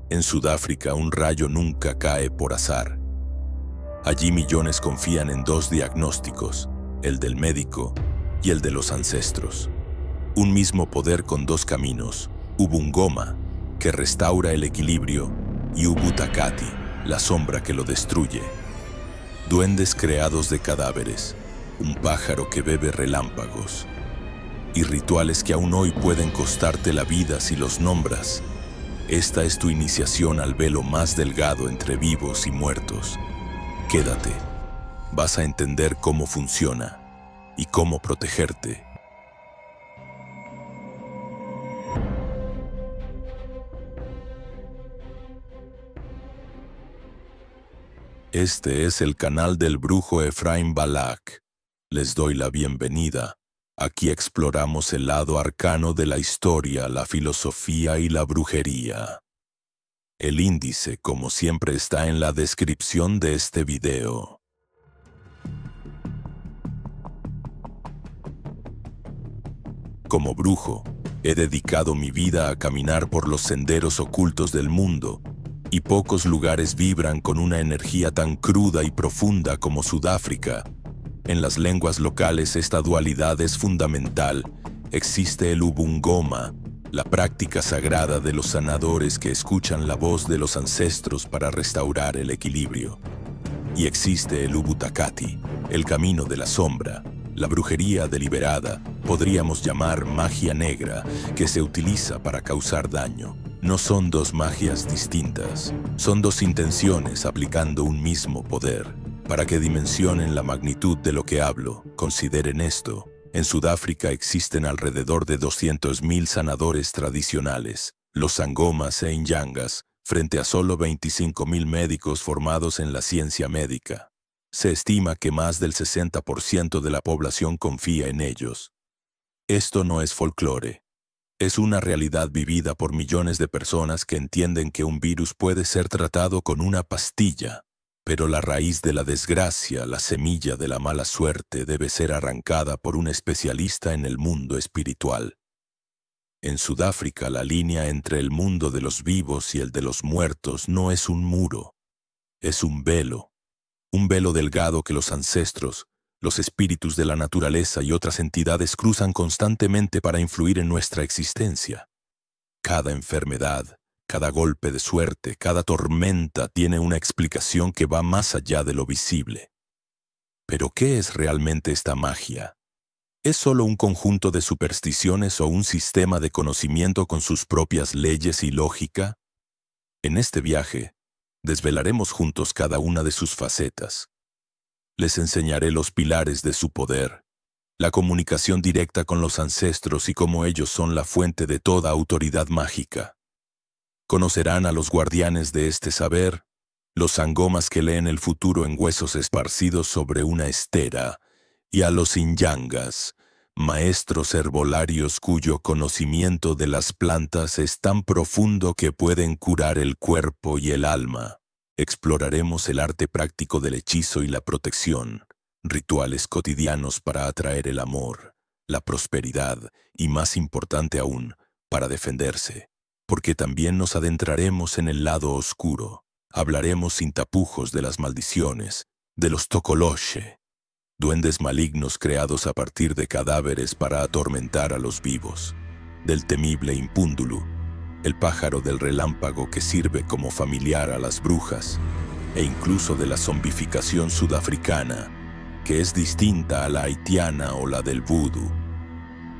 En Sudáfrica un rayo nunca cae por azar. Allí millones confían en dos diagnósticos, el del médico y el de los ancestros. Un mismo poder con dos caminos, Ubungoma, que restaura el equilibrio, y Ubutakati, la sombra que lo destruye. Duendes creados de cadáveres, un pájaro que bebe relámpagos, y rituales que aún hoy pueden costarte la vida si los nombras. Esta es tu iniciación al velo más delgado entre vivos y muertos. Quédate, vas a entender cómo funciona y cómo protegerte. Este es el canal del brujo Efraín Balak. Les doy la bienvenida. Aquí exploramos el lado arcano de la historia, la filosofía y la brujería. El índice, como siempre, está en la descripción de este video. Como brujo, he dedicado mi vida a caminar por los senderos ocultos del mundo, y pocos lugares vibran con una energía tan cruda y profunda como Sudáfrica. En las lenguas locales esta dualidad es fundamental. Existe el Ubungoma, la práctica sagrada de los sanadores que escuchan la voz de los ancestros para restaurar el equilibrio. Y existe el Ubutakati, el camino de la sombra, la brujería deliberada, podríamos llamar magia negra, que se utiliza para causar daño. No son dos magias distintas, son dos intenciones aplicando un mismo poder. Para que dimensionen la magnitud de lo que hablo, consideren esto. En Sudáfrica existen alrededor de 200.000 sanadores tradicionales, los sangomas e inyangas, frente a solo 25.000 médicos formados en la ciencia médica. Se estima que más del 60% de la población confía en ellos. Esto no es folclore. Es una realidad vivida por millones de personas que entienden que un virus puede ser tratado con una pastilla. Pero la raíz de la desgracia, la semilla de la mala suerte, debe ser arrancada por un especialista en el mundo espiritual. En Sudáfrica, la línea entre el mundo de los vivos y el de los muertos no es un muro, es un velo delgado que los ancestros, los espíritus de la naturaleza y otras entidades cruzan constantemente para influir en nuestra existencia. Cada enfermedad, cada golpe de suerte, cada tormenta tiene una explicación que va más allá de lo visible. ¿Pero qué es realmente esta magia? ¿Es solo un conjunto de supersticiones o un sistema de conocimiento con sus propias leyes y lógica? En este viaje, desvelaremos juntos cada una de sus facetas. Les enseñaré los pilares de su poder, la comunicación directa con los ancestros y cómo ellos son la fuente de toda autoridad mágica. Conocerán a los guardianes de este saber, los sangomas que leen el futuro en huesos esparcidos sobre una estera, y a los inyangas, maestros herbolarios cuyo conocimiento de las plantas es tan profundo que pueden curar el cuerpo y el alma. Exploraremos el arte práctico del hechizo y la protección, rituales cotidianos para atraer el amor, la prosperidad y, más importante aún, para defenderse. Porque también nos adentraremos en el lado oscuro. Hablaremos sin tapujos de las maldiciones, de los tokoloshe, duendes malignos creados a partir de cadáveres para atormentar a los vivos, del temible impúndulu, el pájaro del relámpago que sirve como familiar a las brujas, e incluso de la zombificación sudafricana, que es distinta a la haitiana o la del vudú.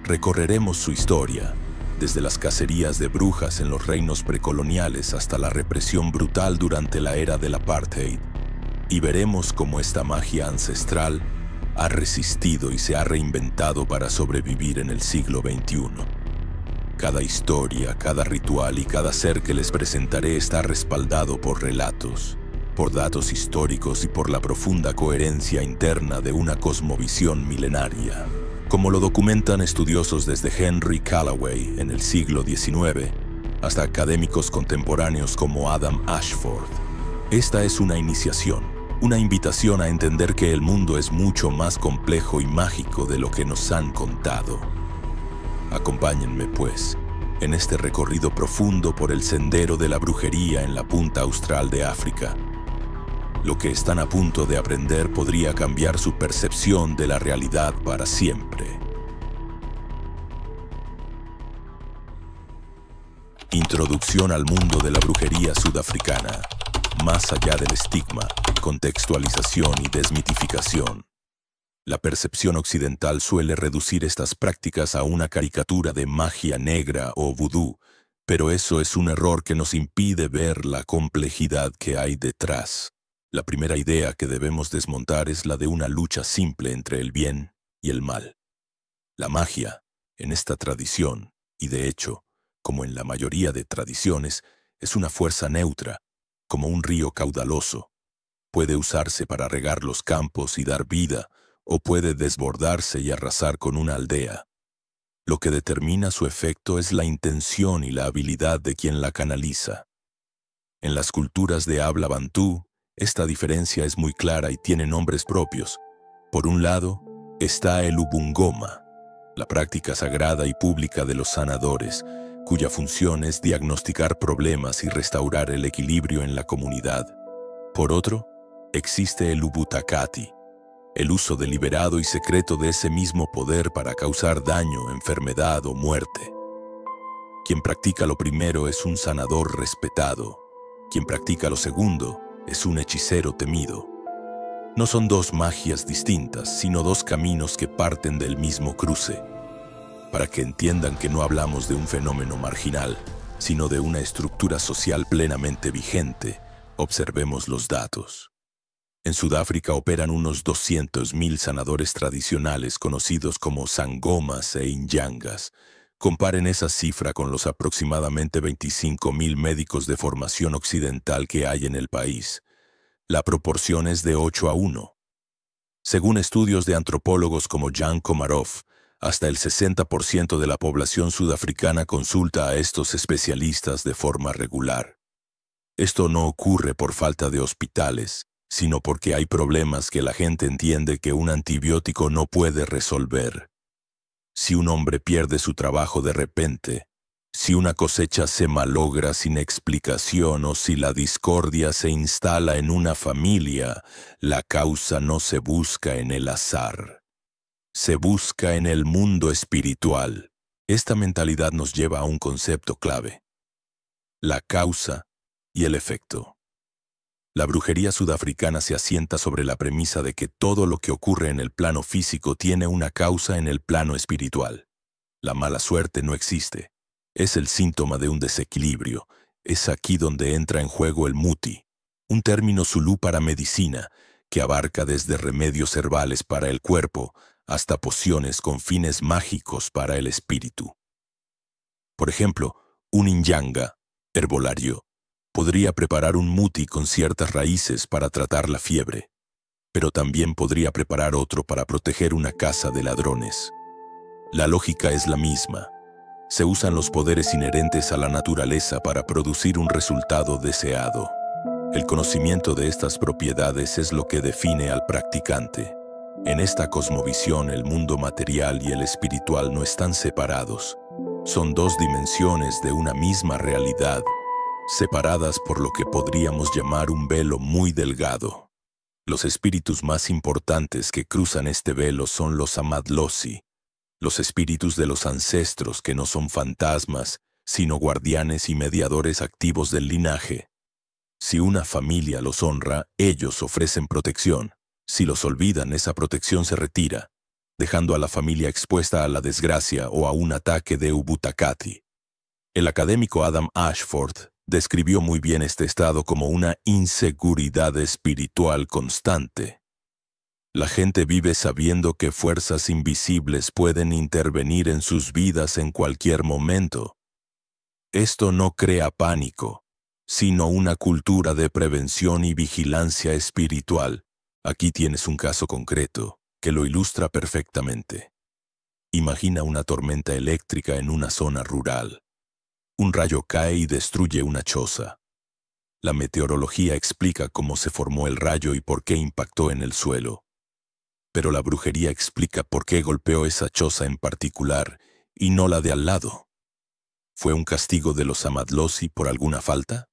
Recorreremos su historia, desde las cacerías de brujas en los reinos precoloniales hasta la represión brutal durante la era del apartheid, y veremos cómo esta magia ancestral ha resistido y se ha reinventado para sobrevivir en el siglo XXI. Cada historia, cada ritual y cada ser que les presentaré está respaldado por relatos, por datos históricos y por la profunda coherencia interna de una cosmovisión milenaria. Como lo documentan estudiosos desde Henry Callaway en el siglo XIX hasta académicos contemporáneos como Adam Ashford. Esta es una iniciación, una invitación a entender que el mundo es mucho más complejo y mágico de lo que nos han contado. Acompáñenme, pues, en este recorrido profundo por el sendero de la brujería en la punta austral de África. Lo que están a punto de aprender podría cambiar su percepción de la realidad para siempre. Introducción al mundo de la brujería sudafricana. Más allá del estigma, contextualización y desmitificación. La percepción occidental suele reducir estas prácticas a una caricatura de magia negra o vudú, pero eso es un error que nos impide ver la complejidad que hay detrás. La primera idea que debemos desmontar es la de una lucha simple entre el bien y el mal. La magia, en esta tradición, y de hecho, como en la mayoría de tradiciones, es una fuerza neutra, como un río caudaloso. Puede usarse para regar los campos y dar vida, o puede desbordarse y arrasar con una aldea. Lo que determina su efecto es la intención y la habilidad de quien la canaliza. En las culturas de habla bantú, esta diferencia es muy clara y tiene nombres propios. Por un lado, está el ubungoma, la práctica sagrada y pública de los sanadores, cuya función es diagnosticar problemas y restaurar el equilibrio en la comunidad. Por otro, existe el ubutakati, el uso deliberado y secreto de ese mismo poder para causar daño, enfermedad o muerte. Quien practica lo primero es un sanador respetado. Quien practica lo segundo es un hechicero temido. No son dos magias distintas, sino dos caminos que parten del mismo cruce. Para que entiendan que no hablamos de un fenómeno marginal, sino de una estructura social plenamente vigente, observemos los datos. En Sudáfrica operan unos 200.000 sanadores tradicionales conocidos como sangomas e inyangas. Comparen esa cifra con los aproximadamente 25.000 médicos de formación occidental que hay en el país. La proporción es de 8-1. Según estudios de antropólogos como Jan Komarov, hasta el 60% de la población sudafricana consulta a estos especialistas de forma regular. Esto no ocurre por falta de hospitales, sino porque hay problemas que la gente entiende que un antibiótico no puede resolver. Si un hombre pierde su trabajo de repente, si una cosecha se malogra sin explicación o si la discordia se instala en una familia, la causa no se busca en el azar. Se busca en el mundo espiritual. Esta mentalidad nos lleva a un concepto clave: la causa y el efecto. La brujería sudafricana se asienta sobre la premisa de que todo lo que ocurre en el plano físico tiene una causa en el plano espiritual. La mala suerte no existe. Es el síntoma de un desequilibrio. Es aquí donde entra en juego el muti, un término zulú para medicina, que abarca desde remedios herbales para el cuerpo hasta pociones con fines mágicos para el espíritu. Por ejemplo, un inyanga, herbolario, podría preparar un muti con ciertas raíces para tratar la fiebre, pero también podría preparar otro para proteger una casa de ladrones. La lógica es la misma. Se usan los poderes inherentes a la naturaleza para producir un resultado deseado. El conocimiento de estas propiedades es lo que define al practicante. En esta cosmovisión, el mundo material y el espiritual no están separados. Son dos dimensiones de una misma realidad, separadas por lo que podríamos llamar un velo muy delgado. Los espíritus más importantes que cruzan este velo son los amadlosi, los espíritus de los ancestros que no son fantasmas, sino guardianes y mediadores activos del linaje. Si una familia los honra, ellos ofrecen protección. Si los olvidan, esa protección se retira, dejando a la familia expuesta a la desgracia o a un ataque de ubutakati. El académico Adam Ashford describió muy bien este estado como una inseguridad espiritual constante. La gente vive sabiendo que fuerzas invisibles pueden intervenir en sus vidas en cualquier momento. Esto no crea pánico, sino una cultura de prevención y vigilancia espiritual. Aquí tienes un caso concreto que lo ilustra perfectamente. Imagina una tormenta eléctrica en una zona rural. Un rayo cae y destruye una choza. La meteorología explica cómo se formó el rayo y por qué impactó en el suelo. Pero la brujería explica por qué golpeó esa choza en particular y no la de al lado. ¿Fue un castigo de los Amadlosi por alguna falta?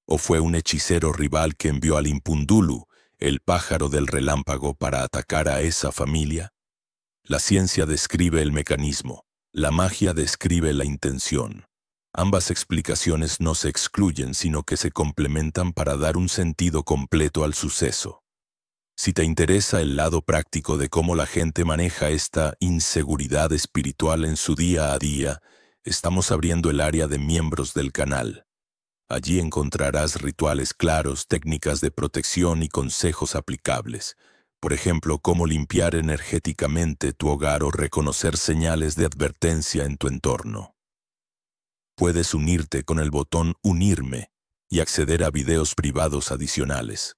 ¿O fue un hechicero rival que envió al Impundulu, el pájaro del relámpago, para atacar a esa familia? La ciencia describe el mecanismo, la magia describe la intención. Ambas explicaciones no se excluyen, sino que se complementan para dar un sentido completo al suceso. Si te interesa el lado práctico de cómo la gente maneja esta inseguridad espiritual en su día a día, estamos abriendo el área de miembros del canal. Allí encontrarás rituales claros, técnicas de protección y consejos aplicables. Por ejemplo, cómo limpiar energéticamente tu hogar o reconocer señales de advertencia en tu entorno. Puedes unirte con el botón Unirme y acceder a videos privados adicionales.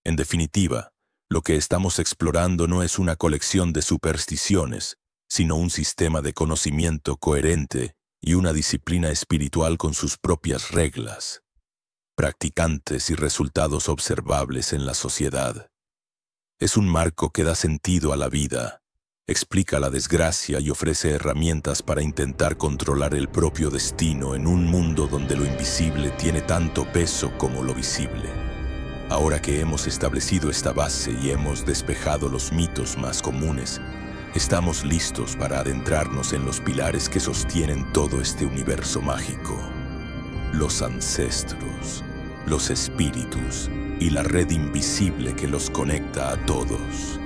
En definitiva, lo que estamos explorando no es una colección de supersticiones, sino un sistema de conocimiento coherente y una disciplina espiritual con sus propias reglas, practicantes y resultados observables en la sociedad. Es un marco que da sentido a la vida, explica la desgracia y ofrece herramientas para intentar controlar el propio destino en un mundo donde lo invisible tiene tanto peso como lo visible. Ahora que hemos establecido esta base y hemos despejado los mitos más comunes, estamos listos para adentrarnos en los pilares que sostienen todo este universo mágico. Los ancestros, los espíritus y la red invisible que los conecta a todos.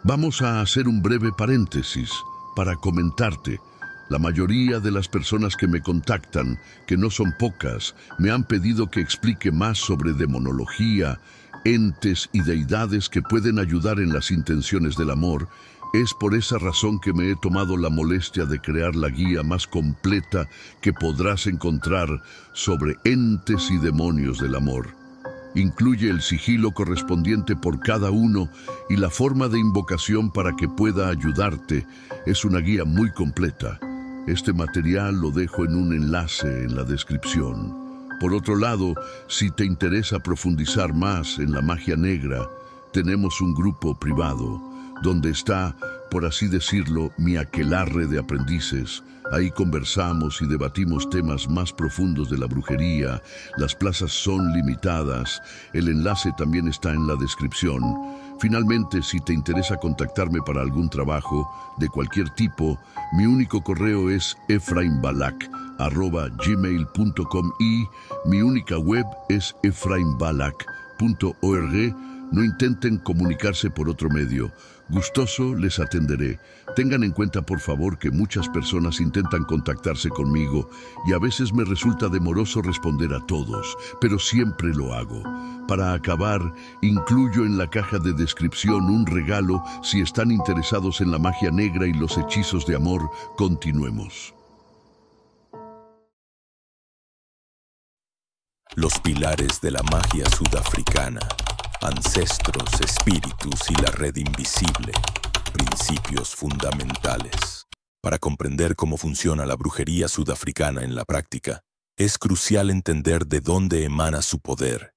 Vamos a hacer un breve paréntesis para comentarte. La mayoría de las personas que me contactan, que no son pocas, me han pedido que explique más sobre demonología, entes y deidades que pueden ayudar en las intenciones del amor. Es por esa razón que me he tomado la molestia de crear la guía más completa que podrás encontrar sobre entes y demonios del amor. Incluye el sigilo correspondiente por cada uno y la forma de invocación para que pueda ayudarte. Es una guía muy completa. Este material lo dejo en un enlace en la descripción. Por otro lado, si te interesa profundizar más en la magia negra, tenemos un grupo privado, donde está, por así decirlo, mi aquelarre de aprendices. Ahí conversamos y debatimos temas más profundos de la brujería. Las plazas son limitadas. El enlace también está en la descripción. Finalmente, si te interesa contactarme para algún trabajo de cualquier tipo, mi único correo es efraimbalak@gmail.com y mi única web es efraimbalak.org. No intenten comunicarse por otro medio. Gustoso les atenderé. Tengan en cuenta, por favor, que muchas personas intentan contactarse conmigo y a veces me resulta demoroso responder a todos, pero siempre lo hago. Para acabar, incluyo en la caja de descripción un regalo si están interesados en la magia negra y los hechizos de amor. Continuemos. Los pilares de la magia sudafricana. Ancestros, espíritus y la red invisible. Principios fundamentales. Para comprender cómo funciona la brujería sudafricana en la práctica, es crucial entender de dónde emana su poder.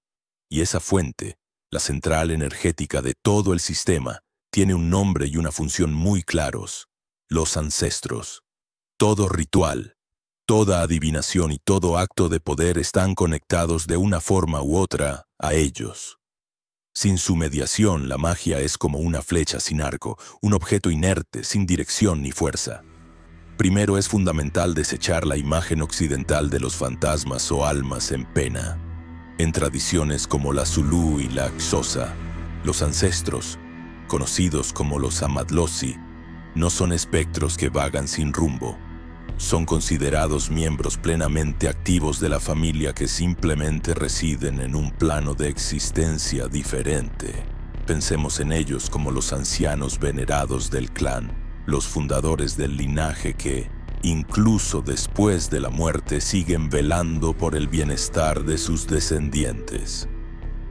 Y esa fuente, la central energética de todo el sistema, tiene un nombre y una función muy claros: los ancestros. Todo ritual, toda adivinación y todo acto de poder están conectados de una forma u otra a ellos. Sin su mediación, la magia es como una flecha sin arco, un objeto inerte, sin dirección ni fuerza. Primero es fundamental desechar la imagen occidental de los fantasmas o almas en pena. En tradiciones como la Zulu y la Xhosa, los ancestros, conocidos como los Amadlosi, no son espectros que vagan sin rumbo. Son considerados miembros plenamente activos de la familia que simplemente residen en un plano de existencia diferente. Pensemos en ellos como los ancianos venerados del clan, los fundadores del linaje que, incluso después de la muerte, siguen velando por el bienestar de sus descendientes.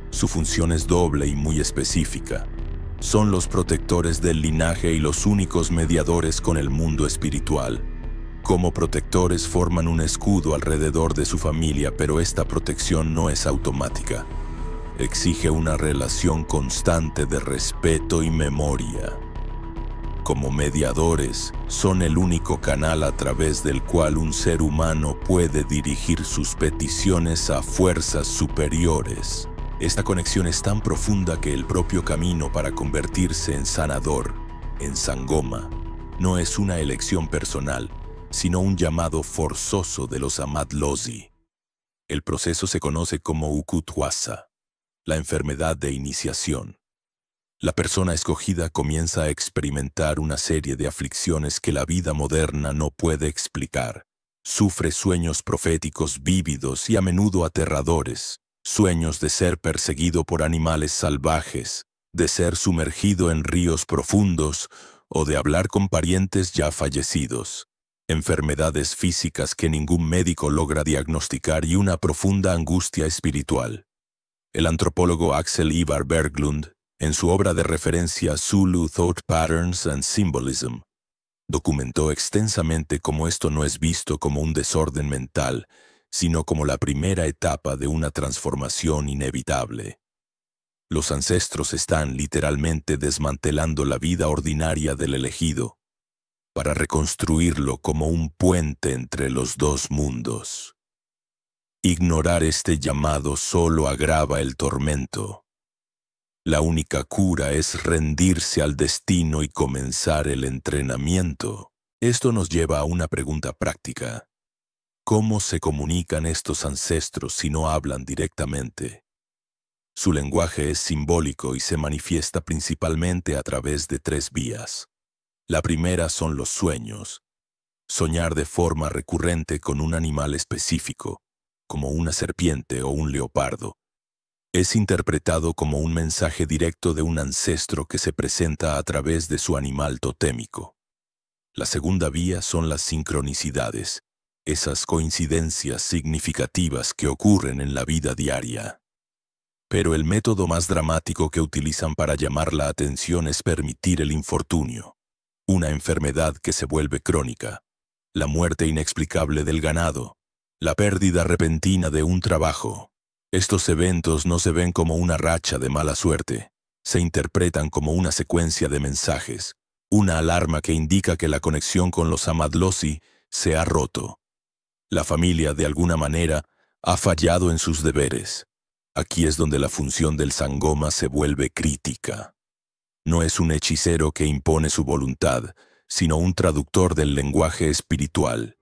Su función es doble y muy específica. Son los protectores del linaje y los únicos mediadores con el mundo espiritual. Como protectores forman un escudo alrededor de su familia, pero esta protección no es automática. exige una relación constante de respeto y memoria. Como mediadores, son el único canal a través del cual un ser humano puede dirigir sus peticiones a fuerzas superiores. Esta conexión es tan profunda que el propio camino para convertirse en sanador, en Sangoma, no es una elección personal, sino un llamado forzoso de los Amadlozi. El proceso se conoce como Ukutwasa, la enfermedad de iniciación. La persona escogida comienza a experimentar una serie de aflicciones que la vida moderna no puede explicar. Sufre sueños proféticos vívidos y a menudo aterradores, sueños de ser perseguido por animales salvajes, de ser sumergido en ríos profundos o de hablar con parientes ya fallecidos. Enfermedades físicas que ningún médico logra diagnosticar y una profunda angustia espiritual. El antropólogo Axel Ivar Berglund, en su obra de referencia Zulu Thought Patterns and Symbolism, documentó extensamente cómo esto no es visto como un desorden mental, sino como la primera etapa de una transformación inevitable. Los ancestros están literalmente desmantelando la vida ordinaria del elegido para reconstruirlo como un puente entre los dos mundos. Ignorar este llamado solo agrava el tormento. La única cura es rendirse al destino y comenzar el entrenamiento. Esto nos lleva a una pregunta práctica. ¿Cómo se comunican estos ancestros si no hablan directamente? Su lenguaje es simbólico y se manifiesta principalmente a través de 3 vías. La primera son los sueños. Soñar de forma recurrente con un animal específico, como una serpiente o un leopardo, es interpretado como un mensaje directo de un ancestro que se presenta a través de su animal totémico. La segunda vía son las sincronicidades, esas coincidencias significativas que ocurren en la vida diaria. Pero el método más dramático que utilizan para llamar la atención es permitir el infortunio, una enfermedad que se vuelve crónica, la muerte inexplicable del ganado, la pérdida repentina de un trabajo. Estos eventos no se ven como una racha de mala suerte, se interpretan como una secuencia de mensajes, una alarma que indica que la conexión con los Amadlozi se ha roto. La familia, de alguna manera, ha fallado en sus deberes. Aquí es donde la función del Sangoma se vuelve crítica. No es un hechicero que impone su voluntad, sino un traductor del lenguaje espiritual.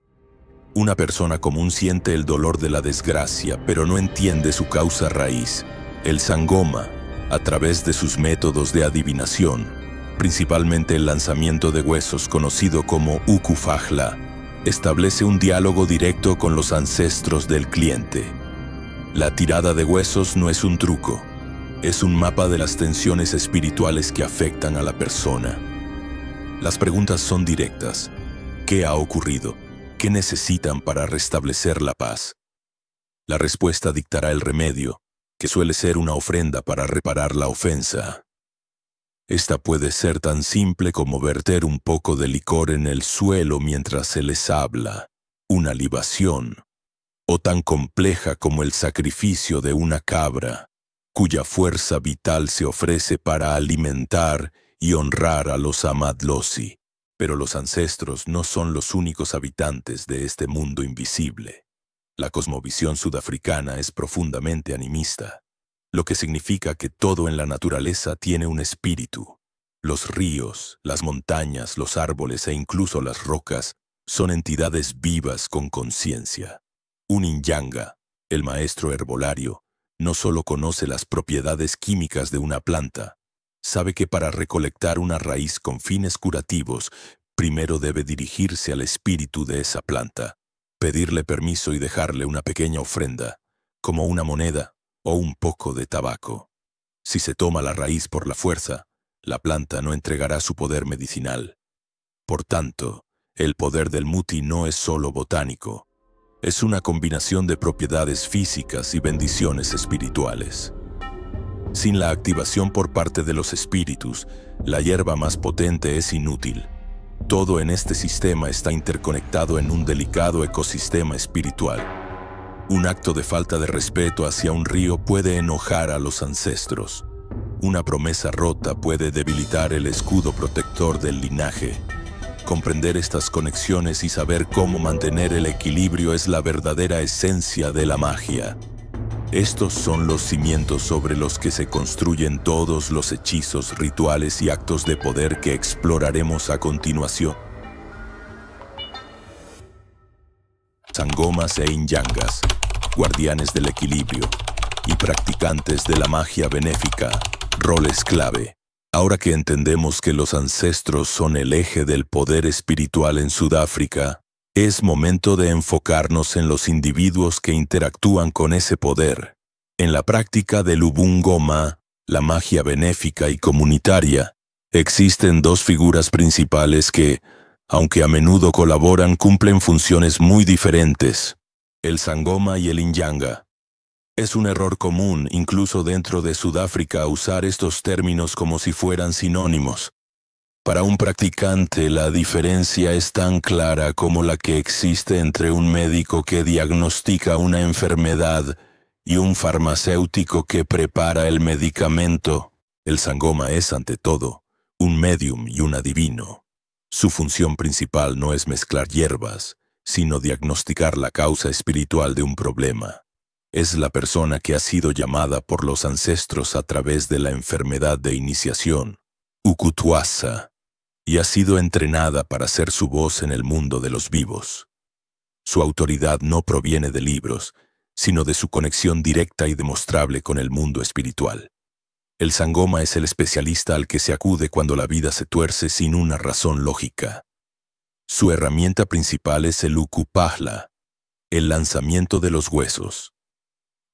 Una persona común siente el dolor de la desgracia, pero no entiende su causa raíz. El Sangoma, a través de sus métodos de adivinación, principalmente el lanzamiento de huesos conocido como Ukufajla, establece un diálogo directo con los ancestros del cliente. La tirada de huesos no es un truco, es un mapa de las tensiones espirituales que afectan a la persona. Las preguntas son directas. ¿Qué ha ocurrido? ¿Qué necesitan para restablecer la paz? La respuesta dictará el remedio, que suele ser una ofrenda para reparar la ofensa. Esta puede ser tan simple como verter un poco de licor en el suelo mientras se les habla, una libación, o tan compleja como el sacrificio de una cabra, cuya fuerza vital se ofrece para alimentar y honrar a los Amadlozi. Pero los ancestros no son los únicos habitantes de este mundo invisible. La cosmovisión sudafricana es profundamente animista, lo que significa que todo en la naturaleza tiene un espíritu. Los ríos, las montañas, los árboles e incluso las rocas son entidades vivas con conciencia. Un Inyanga, el maestro herbolario, no solo conoce las propiedades químicas de una planta, sabe que para recolectar una raíz con fines curativos, primero debe dirigirse al espíritu de esa planta, pedirle permiso y dejarle una pequeña ofrenda, como una moneda o un poco de tabaco. Si se toma la raíz por la fuerza, la planta no entregará su poder medicinal. Por tanto, el poder del Muti no es solo botánico, es una combinación de propiedades físicas y bendiciones espirituales. Sin la activación por parte de los espíritus, la hierba más potente es inútil. Todo en este sistema está interconectado en un delicado ecosistema espiritual. Un acto de falta de respeto hacia un río puede enojar a los ancestros. Una promesa rota puede debilitar el escudo protector del linaje. Comprender estas conexiones y saber cómo mantener el equilibrio es la verdadera esencia de la magia. Estos son los cimientos sobre los que se construyen todos los hechizos, rituales y actos de poder que exploraremos a continuación. Sangomas e inyangas, guardianes del equilibrio y practicantes de la magia benéfica, roles clave. Ahora que entendemos que los ancestros son el eje del poder espiritual en Sudáfrica, es momento de enfocarnos en los individuos que interactúan con ese poder. En la práctica del Ubungoma, la magia benéfica y comunitaria, existen dos figuras principales que, aunque a menudo colaboran, cumplen funciones muy diferentes: el Sangoma y el Inyanga. Es un error común, incluso dentro de Sudáfrica, usar estos términos como si fueran sinónimos. Para un practicante, la diferencia es tan clara como la que existe entre un médico que diagnostica una enfermedad y un farmacéutico que prepara el medicamento. El Sangoma es, ante todo, un médium y un adivino. Su función principal no es mezclar hierbas, sino diagnosticar la causa espiritual de un problema. Es la persona que ha sido llamada por los ancestros a través de la enfermedad de iniciación, Ukutuasa, y ha sido entrenada para ser su voz en el mundo de los vivos. Su autoridad no proviene de libros, sino de su conexión directa y demostrable con el mundo espiritual. El Sangoma es el especialista al que se acude cuando la vida se tuerce sin una razón lógica. Su herramienta principal es el Ukupahla, el lanzamiento de los huesos.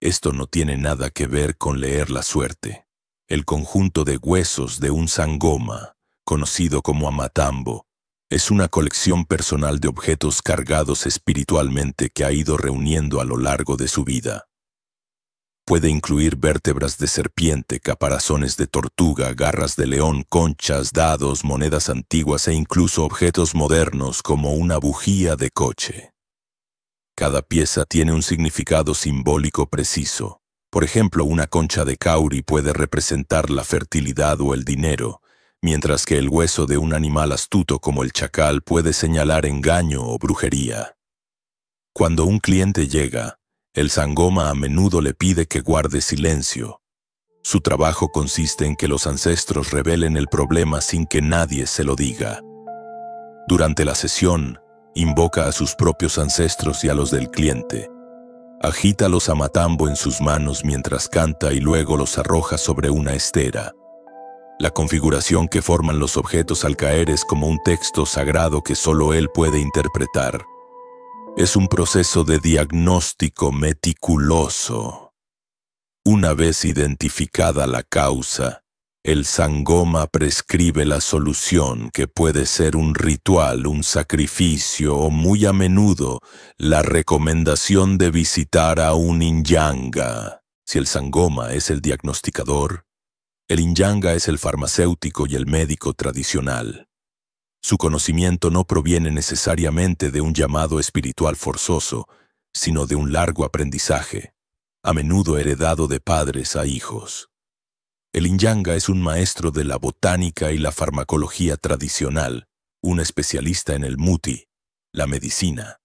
Esto no tiene nada que ver con leer la suerte. El conjunto de huesos de un Sangoma, conocido como Amatambo, es una colección personal de objetos cargados espiritualmente que ha ido reuniendo a lo largo de su vida. Puede incluir vértebras de serpiente, caparazones de tortuga, garras de león, conchas, dados, monedas antiguas e incluso objetos modernos como una bujía de coche. Cada pieza tiene un significado simbólico preciso. Por ejemplo, una concha de cauri puede representar la fertilidad o el dinero, mientras que el hueso de un animal astuto como el chacal puede señalar engaño o brujería. Cuando un cliente llega, el Sangoma a menudo le pide que guarde silencio. Su trabajo consiste en que los ancestros revelen el problema sin que nadie se lo diga. Durante la sesión, invoca a sus propios ancestros y a los del cliente. Agita los amatambo en sus manos mientras canta y luego los arroja sobre una estera. La configuración que forman los objetos al caer es como un texto sagrado que solo él puede interpretar. Es un proceso de diagnóstico meticuloso. Una vez identificada la causa, el Sangoma prescribe la solución, que puede ser un ritual, un sacrificio o, muy a menudo, la recomendación de visitar a un Inyanga. Si el Sangoma es el diagnosticador, el Inyanga es el farmacéutico y el médico tradicional. Su conocimiento no proviene necesariamente de un llamado espiritual forzoso, sino de un largo aprendizaje, a menudo heredado de padres a hijos. El Inyanga es un maestro de la botánica y la farmacología tradicional, un especialista en el muti, la medicina.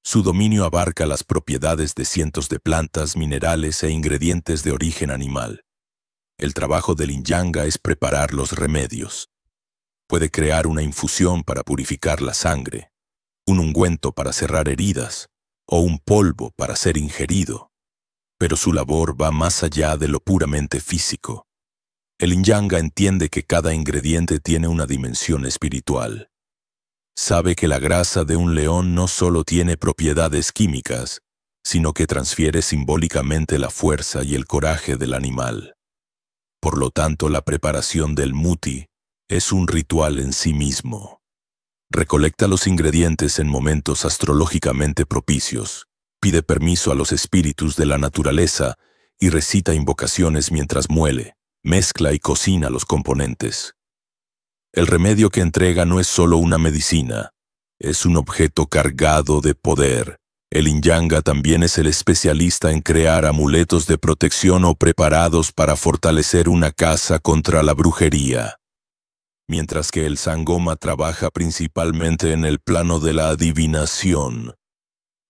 Su dominio abarca las propiedades de cientos de plantas, minerales e ingredientes de origen animal. El trabajo del Inyanga es preparar los remedios. Puede crear una infusión para purificar la sangre, un ungüento para cerrar heridas o un polvo para ser ingerido. Pero su labor va más allá de lo puramente físico. El Inyanga entiende que cada ingrediente tiene una dimensión espiritual. Sabe que la grasa de un león no solo tiene propiedades químicas, sino que transfiere simbólicamente la fuerza y el coraje del animal. Por lo tanto, la preparación del muti es un ritual en sí mismo. Recolecta los ingredientes en momentos astrológicamente propicios, pide permiso a los espíritus de la naturaleza y recita invocaciones mientras muele, mezcla y cocina los componentes. El remedio que entrega no es solo una medicina, es un objeto cargado de poder, El Inyanga también es el especialista en crear amuletos de protección o preparados para fortalecer una casa contra la brujería. Mientras que el Sangoma trabaja principalmente en el plano de la adivinación,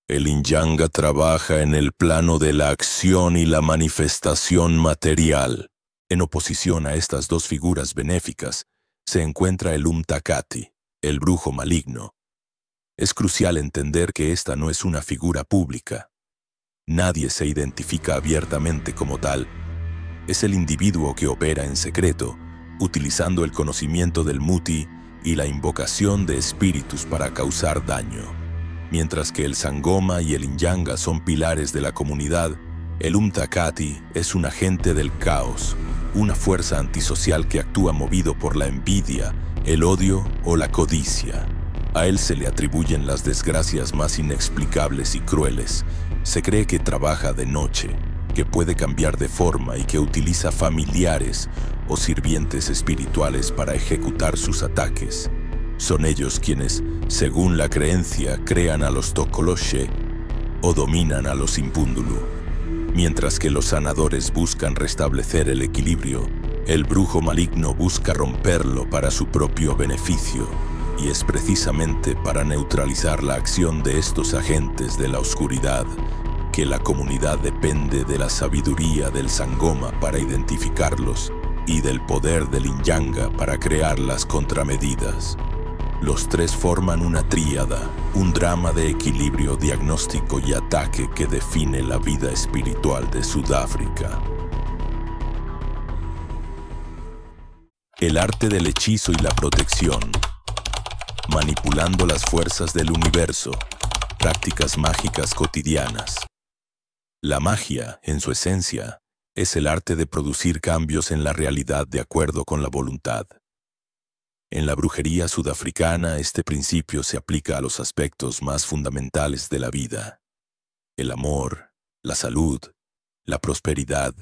el Inyanga trabaja en el plano de la acción y la manifestación material. En oposición a estas dos figuras benéficas, se encuentra el Umtakati, el brujo maligno. Es crucial entender que esta no es una figura pública. Nadie se identifica abiertamente como tal. Es el individuo que opera en secreto, utilizando el conocimiento del Muti y la invocación de espíritus para causar daño. Mientras que el Sangoma y el Inyanga son pilares de la comunidad, el Umtakati es un agente del caos, una fuerza antisocial que actúa movido por la envidia, el odio o la codicia. A él se le atribuyen las desgracias más inexplicables y crueles. Se cree que trabaja de noche, que puede cambiar de forma y que utiliza familiares o sirvientes espirituales para ejecutar sus ataques. Son ellos quienes, según la creencia, crean a los Tokoloshe o dominan a los Impundulu. Mientras que los sanadores buscan restablecer el equilibrio, el brujo maligno busca romperlo para su propio beneficio, y es precisamente para neutralizar la acción de estos agentes de la oscuridad que la comunidad depende de la sabiduría del Sangoma para identificarlos y del poder del Inyanga para crear las contramedidas. Los tres forman una tríada, un drama de equilibrio, diagnóstico y ataque que define la vida espiritual de Sudáfrica. El arte del hechizo y la protección. Manipulando las fuerzas del universo, prácticas mágicas cotidianas. La magia, en su esencia, es el arte de producir cambios en la realidad de acuerdo con la voluntad. En la brujería sudafricana, este principio se aplica a los aspectos más fundamentales de la vida: el amor, la salud, la prosperidad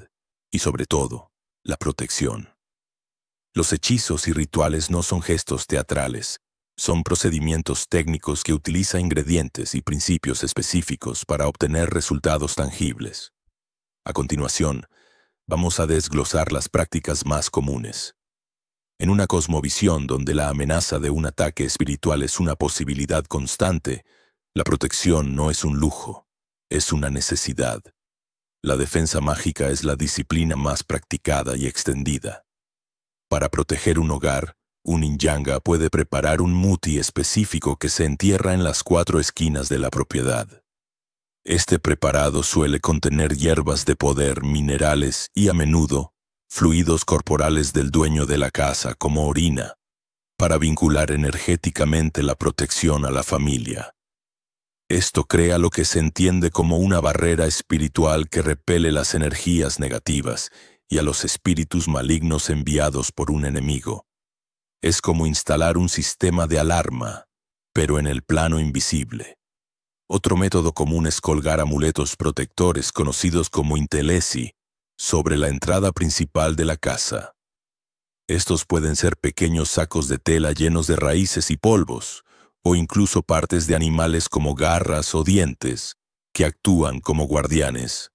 y, sobre todo, la protección. Los hechizos y rituales no son gestos teatrales, son procedimientos técnicos que utilizan ingredientes y principios específicos para obtener resultados tangibles. A continuación, vamos a desglosar las prácticas más comunes. En una cosmovisión donde la amenaza de un ataque espiritual es una posibilidad constante, la protección no es un lujo, es una necesidad. La defensa mágica es la disciplina más practicada y extendida. Para proteger un hogar, un Inyanga puede preparar un muti específico que se entierra en las 4 esquinas de la propiedad. Este preparado suele contener hierbas de poder, minerales y, a menudo, fluidos corporales del dueño de la casa como orina, para vincular energéticamente la protección a la familia. Esto crea lo que se entiende como una barrera espiritual que repele las energías negativas y a los espíritus malignos enviados por un enemigo. Es como instalar un sistema de alarma, pero en el plano invisible. Otro método común es colgar amuletos protectores conocidos como intelesi sobre la entrada principal de la casa. Estos pueden ser pequeños sacos de tela llenos de raíces y polvos, o incluso partes de animales como garras o dientes, que actúan como guardianes.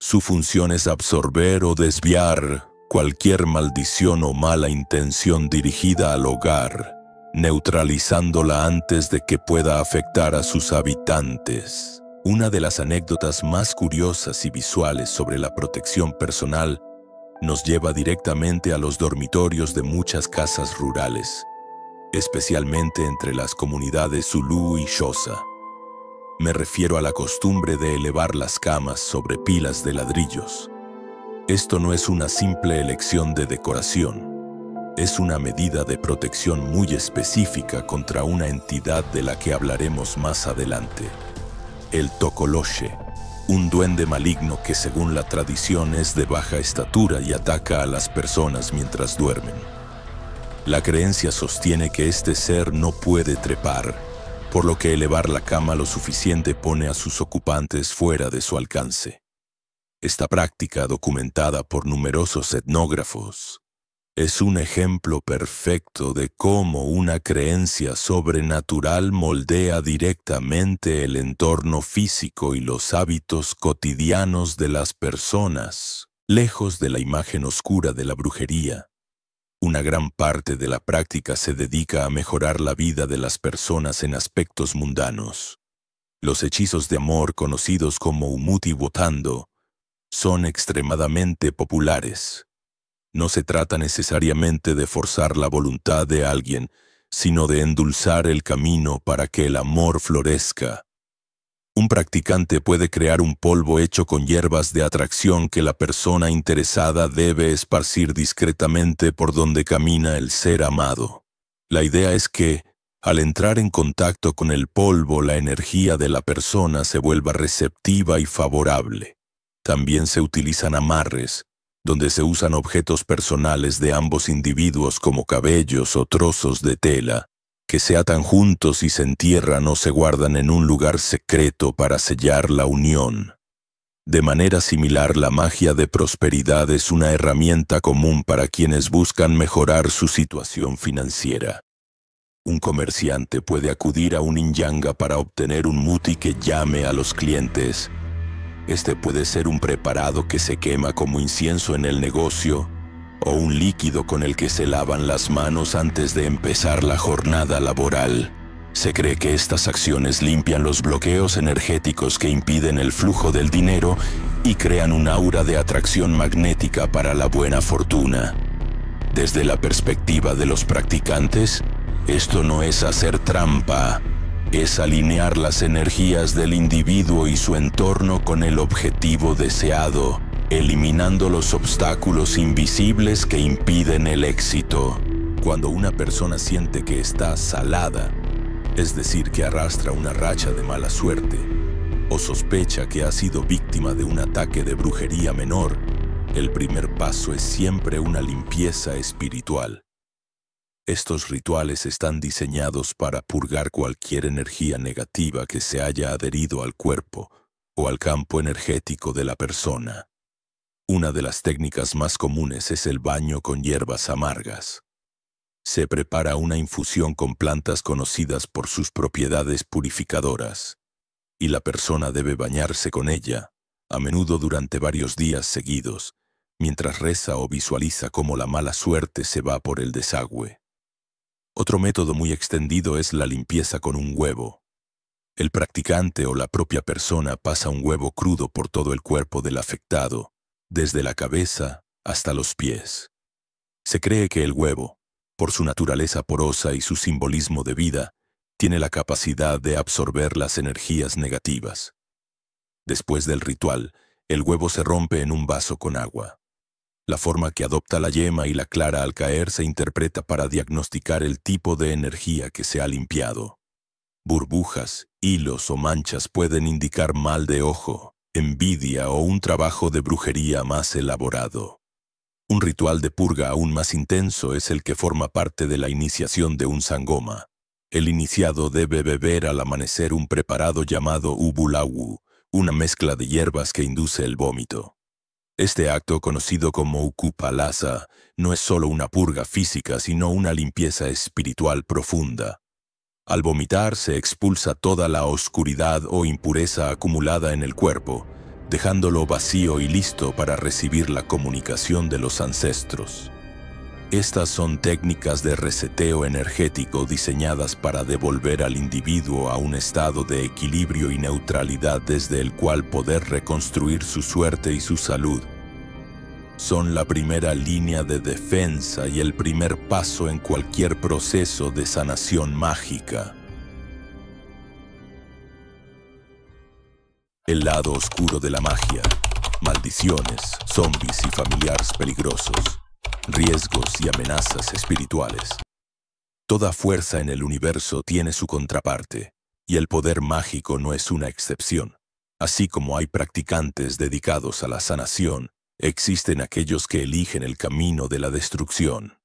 Su función es absorber o desviar cualquier maldición o mala intención dirigida al hogar, neutralizándola antes de que pueda afectar a sus habitantes. Una de las anécdotas más curiosas y visuales sobre la protección personal nos lleva directamente a los dormitorios de muchas casas rurales, especialmente entre las comunidades Zulu y Xhosa. Me refiero a la costumbre de elevar las camas sobre pilas de ladrillos. Esto no es una simple elección de decoración, es una medida de protección muy específica contra una entidad de la que hablaremos más adelante: el Tokoloshe, un duende maligno que según la tradición es de baja estatura y ataca a las personas mientras duermen. La creencia sostiene que este ser no puede trepar, por lo que elevar la cama lo suficiente pone a sus ocupantes fuera de su alcance. Esta práctica, documentada por numerosos etnógrafos, Es un ejemplo perfecto de cómo una creencia sobrenatural moldea directamente el entorno físico y los hábitos cotidianos de las personas, lejos de la imagen oscura de la brujería. Una gran parte de la práctica se dedica a mejorar la vida de las personas en aspectos mundanos. Los hechizos de amor, conocidos como Umuti Wotando, son extremadamente populares. No se trata necesariamente de forzar la voluntad de alguien, sino de endulzar el camino para que el amor florezca. Un practicante puede crear un polvo hecho con hierbas de atracción que la persona interesada debe esparcir discretamente por donde camina el ser amado. La idea es que, al entrar en contacto con el polvo, la energía de la persona se vuelva receptiva y favorable. También se utilizan amarres, donde se usan objetos personales de ambos individuos como cabellos o trozos de tela, que se atan juntos y se entierran o se guardan en un lugar secreto para sellar la unión. De manera similar, la magia de prosperidad es una herramienta común para quienes buscan mejorar su situación financiera. Un comerciante puede acudir a un inyanga para obtener un muti que llame a los clientes. Este puede ser un preparado que se quema como incienso en el negocio, o un líquido con el que se lavan las manos antes de empezar la jornada laboral. Se cree que estas acciones limpian los bloqueos energéticos que impiden el flujo del dinero y crean un aura de atracción magnética para la buena fortuna. Desde la perspectiva de los practicantes, esto no es hacer trampa, es alinear las energías del individuo y su entorno con el objetivo deseado, eliminando los obstáculos invisibles que impiden el éxito. Cuando una persona siente que está salada, es decir, que arrastra una racha de mala suerte, o sospecha que ha sido víctima de un ataque de brujería menor, el primer paso es siempre una limpieza espiritual. Estos rituales están diseñados para purgar cualquier energía negativa que se haya adherido al cuerpo o al campo energético de la persona. Una de las técnicas más comunes es el baño con hierbas amargas. Se prepara una infusión con plantas conocidas por sus propiedades purificadoras, y la persona debe bañarse con ella, a menudo durante varios días seguidos, mientras reza o visualiza cómo la mala suerte se va por el desagüe. Otro método muy extendido es la limpieza con un huevo. El practicante o la propia persona pasa un huevo crudo por todo el cuerpo del afectado, desde la cabeza hasta los pies. Se cree que el huevo, por su naturaleza porosa y su simbolismo de vida, tiene la capacidad de absorber las energías negativas. Después del ritual, el huevo se rompe en un vaso con agua. La forma que adopta la yema y la clara al caer se interpreta para diagnosticar el tipo de energía que se ha limpiado. Burbujas, hilos o manchas pueden indicar mal de ojo, envidia o un trabajo de brujería más elaborado. Un ritual de purga aún más intenso es el que forma parte de la iniciación de un sangoma. El iniciado debe beber al amanecer un preparado llamado ubulawu, una mezcla de hierbas que induce el vómito. Este acto, conocido como ukupalasa, no es solo una purga física, sino una limpieza espiritual profunda. Al vomitar se expulsa toda la oscuridad o impureza acumulada en el cuerpo, dejándolo vacío y listo para recibir la comunicación de los ancestros. Estas son técnicas de reseteo energético diseñadas para devolver al individuo a un estado de equilibrio y neutralidad desde el cual poder reconstruir su suerte y su salud. Son la primera línea de defensa y el primer paso en cualquier proceso de sanación mágica. El lado oscuro de la magia: maldiciones, zombies y familiares peligrosos, riesgos y amenazas espirituales. Toda fuerza en el universo tiene su contraparte, y el poder mágico no es una excepción. Así como hay practicantes dedicados a la sanación, existen aquellos que eligen el camino de la destrucción.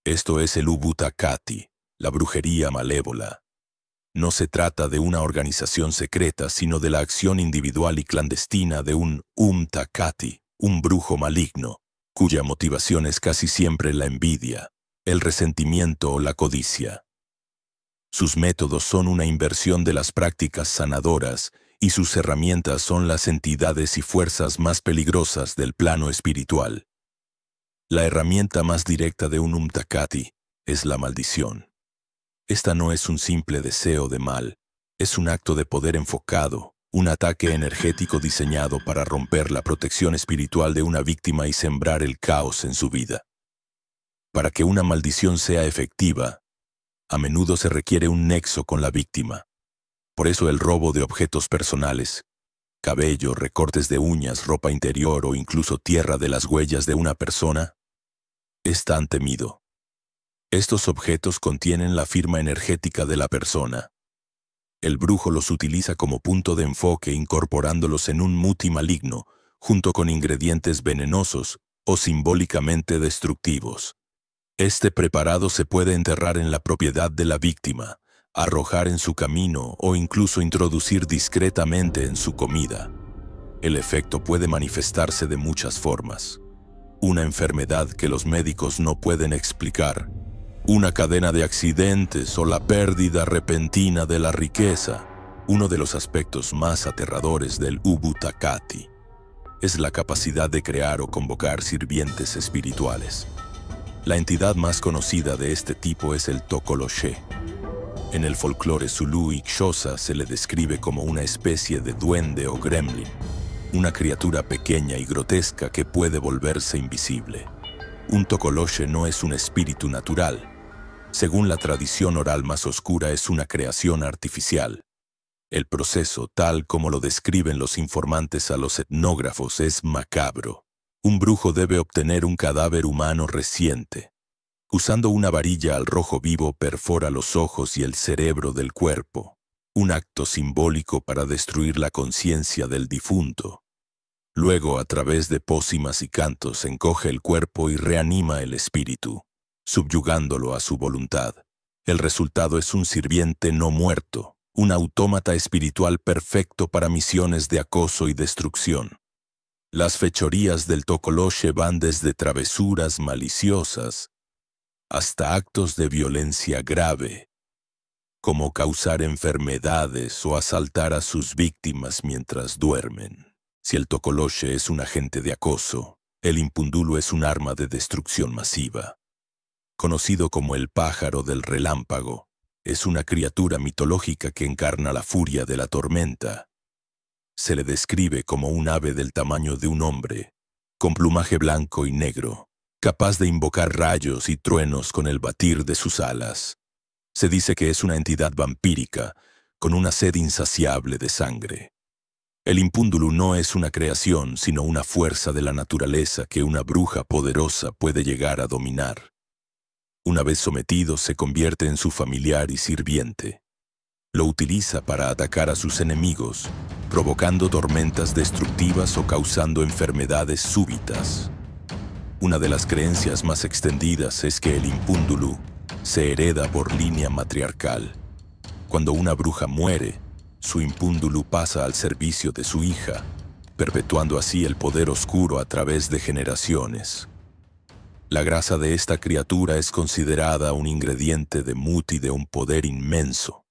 Esto es el Ubutakati, la brujería malévola. No se trata de una organización secreta, sino de la acción individual y clandestina de un Umtakati, un brujo maligno, cuya motivación es casi siempre la envidia, el resentimiento o la codicia. Sus métodos son una inversión de las prácticas sanadoras y sus herramientas son las entidades y fuerzas más peligrosas del plano espiritual. La herramienta más directa de un Umtakati es la maldición. Esta no es un simple deseo de mal, es un acto de poder enfocado, un ataque energético diseñado para romper la protección espiritual de una víctima y sembrar el caos en su vida. Para que una maldición sea efectiva, a menudo se requiere un nexo con la víctima. Por eso el robo de objetos personales, cabello, recortes de uñas, ropa interior o incluso tierra de las huellas de una persona, es tan temido. Estos objetos contienen la firma energética de la persona. El brujo los utiliza como punto de enfoque incorporándolos en un muti maligno, junto con ingredientes venenosos o simbólicamente destructivos. Este preparado se puede enterrar en la propiedad de la víctima, arrojar en su camino o incluso introducir discretamente en su comida. El efecto puede manifestarse de muchas formas. Una enfermedad que los médicos no pueden explicar, una cadena de accidentes o la pérdida repentina de la riqueza. Uno de los aspectos más aterradores del Ubutakati es la capacidad de crear o convocar sirvientes espirituales. La entidad más conocida de este tipo es el Tokoloshe. En el folclore zulú y xhosa se le describe como una especie de duende o gremlin, una criatura pequeña y grotesca que puede volverse invisible. Un Tokoloshe no es un espíritu natural. Según la tradición oral más oscura, es una creación artificial. El proceso, tal como lo describen los informantes a los etnógrafos, es macabro. Un brujo debe obtener un cadáver humano reciente. Usando una varilla al rojo vivo perfora los ojos y el cerebro del cuerpo, un acto simbólico para destruir la conciencia del difunto. Luego, a través de pócimas y cantos, encoge el cuerpo y reanima el espíritu, subyugándolo a su voluntad. El resultado es un sirviente no muerto, un autómata espiritual perfecto para misiones de acoso y destrucción. Las fechorías del Tokoloshe van desde travesuras maliciosas hasta actos de violencia grave, como causar enfermedades o asaltar a sus víctimas mientras duermen. Si el Tokoloshe es un agente de acoso, el Impundulu es un arma de destrucción masiva. Conocido como el pájaro del relámpago, es una criatura mitológica que encarna la furia de la tormenta. Se le describe como un ave del tamaño de un hombre, con plumaje blanco y negro, capaz de invocar rayos y truenos con el batir de sus alas. Se dice que es una entidad vampírica, con una sed insaciable de sangre. El Impundulu no es una creación, sino una fuerza de la naturaleza que una bruja poderosa puede llegar a dominar. Una vez sometido, se convierte en su familiar y sirviente. Lo utiliza para atacar a sus enemigos, provocando tormentas destructivas o causando enfermedades súbitas. Una de las creencias más extendidas es que el Impundulu se hereda por línea matriarcal. Cuando una bruja muere, su Impundulu pasa al servicio de su hija, perpetuando así el poder oscuro a través de generaciones. La grasa de esta criatura es considerada un ingrediente de muti de un poder inmenso,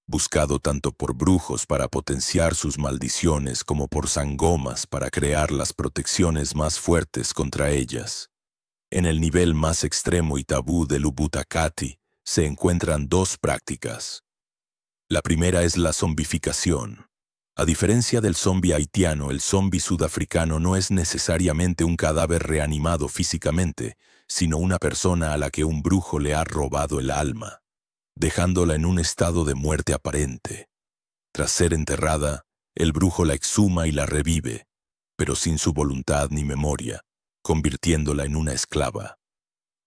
buscado tanto por brujos para potenciar sus maldiciones como por sangomas para crear las protecciones más fuertes contra ellas. En el nivel más extremo y tabú del Ubutakati se encuentran dos prácticas. La primera es la zombificación. A diferencia del zombi haitiano, el zombi sudafricano no es necesariamente un cadáver reanimado físicamente, sino una persona a la que un brujo le ha robado el alma, dejándola en un estado de muerte aparente. Tras ser enterrada, el brujo la exhuma y la revive, pero sin su voluntad ni memoria, convirtiéndola en una esclava.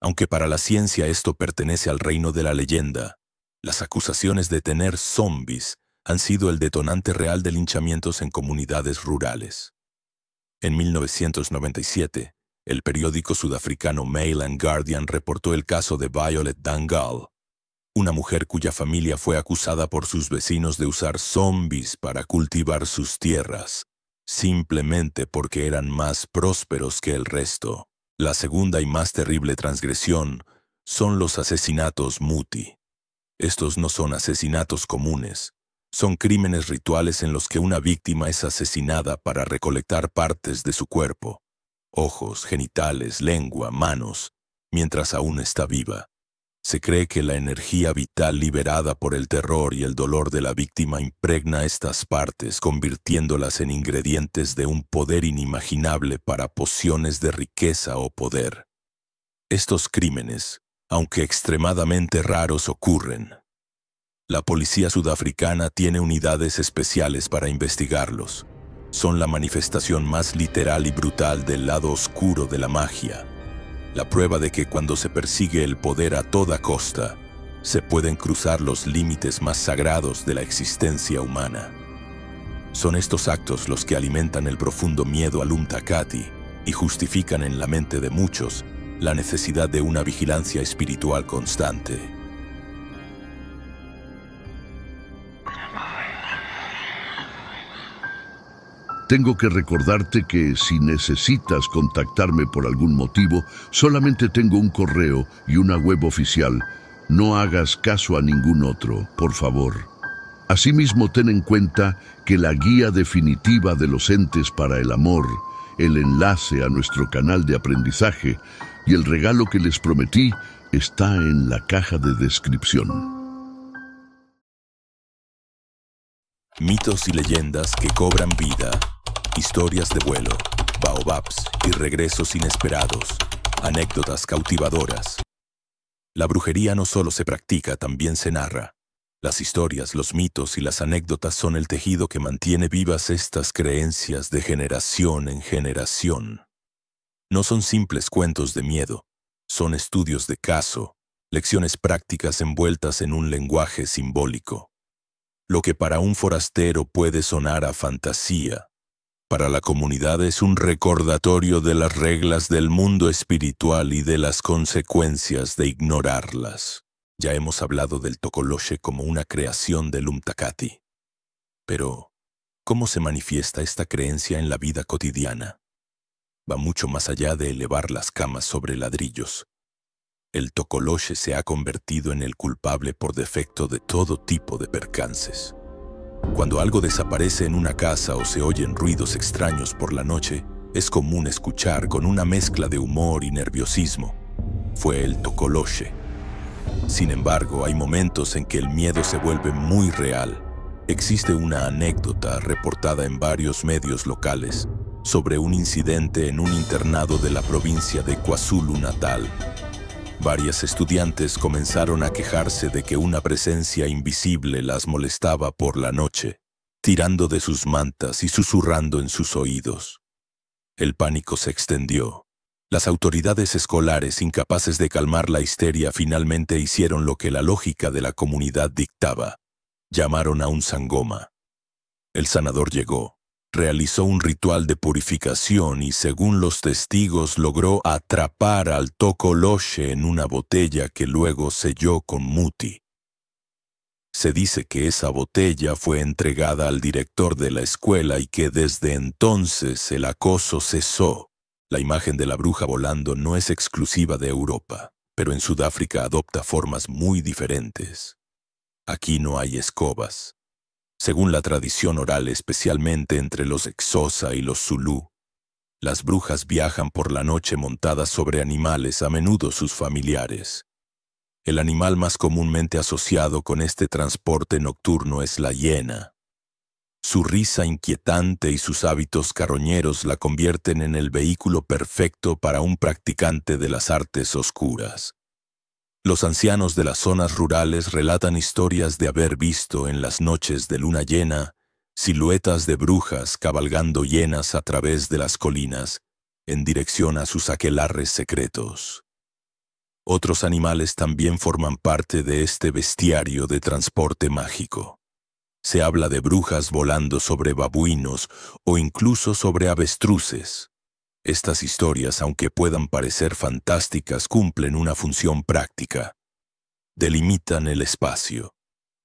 Aunque para la ciencia esto pertenece al reino de la leyenda, las acusaciones de tener zombis han sido el detonante real de linchamientos en comunidades rurales. En 1997, el periódico sudafricano Mail and Guardian reportó el caso de Violet Dangal, una mujer cuya familia fue acusada por sus vecinos de usar zombis para cultivar sus tierras, simplemente porque eran más prósperos que el resto. La segunda y más terrible transgresión son los asesinatos muti. Estos no son asesinatos comunes. Son crímenes rituales en los que una víctima es asesinada para recolectar partes de su cuerpo, ojos, genitales, lengua, manos, mientras aún está viva. Se cree que la energía vital liberada por el terror y el dolor de la víctima impregna estas partes, convirtiéndolas en ingredientes de un poder inimaginable para pociones de riqueza o poder. Estos crímenes, aunque extremadamente raros, ocurren. La policía sudafricana tiene unidades especiales para investigarlos. Son la manifestación más literal y brutal del lado oscuro de la magia. La prueba de que cuando se persigue el poder a toda costa, se pueden cruzar los límites más sagrados de la existencia humana. Son estos actos los que alimentan el profundo miedo al Umtakati y justifican en la mente de muchos la necesidad de una vigilancia espiritual constante. Tengo que recordarte que si necesitas contactarme por algún motivo, solamente tengo un correo y una web oficial. No hagas caso a ningún otro, por favor. Asimismo, ten en cuenta que la guía definitiva de los entes para el amor, el enlace a nuestro canal de aprendizaje y el regalo que les prometí está en la caja de descripción. Mitos y leyendas que cobran vida. Historias de vuelo, baobabs y regresos inesperados, anécdotas cautivadoras. La brujería no solo se practica, también se narra. Las historias, los mitos y las anécdotas son el tejido que mantiene vivas estas creencias de generación en generación. No son simples cuentos de miedo, son estudios de caso, lecciones prácticas envueltas en un lenguaje simbólico. Lo que para un forastero puede sonar a fantasía, para la comunidad es un recordatorio de las reglas del mundo espiritual y de las consecuencias de ignorarlas. Ya hemos hablado del Tokoloshe como una creación del Umtakati. Pero, ¿cómo se manifiesta esta creencia en la vida cotidiana? Va mucho más allá de elevar las camas sobre ladrillos. El Tokoloshe se ha convertido en el culpable por defecto de todo tipo de percances. Cuando algo desaparece en una casa o se oyen ruidos extraños por la noche, es común escuchar con una mezcla de humor y nerviosismo: fue el Tokoloshe. Sin embargo, hay momentos en que el miedo se vuelve muy real. Existe una anécdota reportada en varios medios locales sobre un incidente en un internado de la provincia de KwaZulu-Natal. Varias estudiantes comenzaron a quejarse de que una presencia invisible las molestaba por la noche, tirando de sus mantas y susurrando en sus oídos. El pánico se extendió. Las autoridades escolares, incapaces de calmar la histeria, finalmente hicieron lo que la lógica de la comunidad dictaba. Llamaron a un sangoma. El sanador llegó. Realizó un ritual de purificación y, según los testigos, logró atrapar al Tokoloshe en una botella que luego selló con muti. Se dice que esa botella fue entregada al director de la escuela y que desde entonces el acoso cesó. La imagen de la bruja volando no es exclusiva de Europa, pero en Sudáfrica adopta formas muy diferentes. Aquí no hay escobas. Según la tradición oral, especialmente entre los Xhosa y los Zulu, las brujas viajan por la noche montadas sobre animales, a menudo sus familiares. El animal más comúnmente asociado con este transporte nocturno es la hiena. Su risa inquietante y sus hábitos carroñeros la convierten en el vehículo perfecto para un practicante de las artes oscuras. Los ancianos de las zonas rurales relatan historias de haber visto en las noches de luna llena siluetas de brujas cabalgando hienas a través de las colinas en dirección a sus aquelarres secretos. Otros animales también forman parte de este bestiario de transporte mágico. Se habla de brujas volando sobre babuinos o incluso sobre avestruces. Estas historias, aunque puedan parecer fantásticas, cumplen una función práctica. Delimitan el espacio.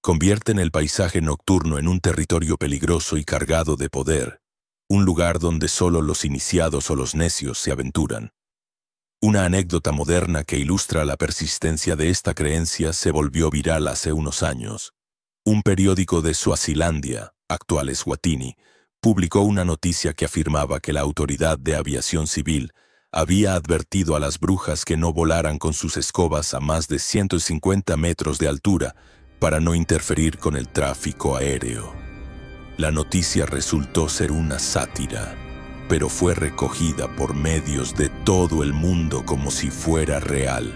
Convierten el paisaje nocturno en un territorio peligroso y cargado de poder, un lugar donde solo los iniciados o los necios se aventuran. Una anécdota moderna que ilustra la persistencia de esta creencia se volvió viral hace unos años. Un periódico de Suazilandia, actual Eswatini, publicó una noticia que afirmaba que la Autoridad de Aviación Civil había advertido a las brujas que no volaran con sus escobas a más de 150 metros de altura para no interferir con el tráfico aéreo. La noticia resultó ser una sátira, pero fue recogida por medios de todo el mundo como si fuera real.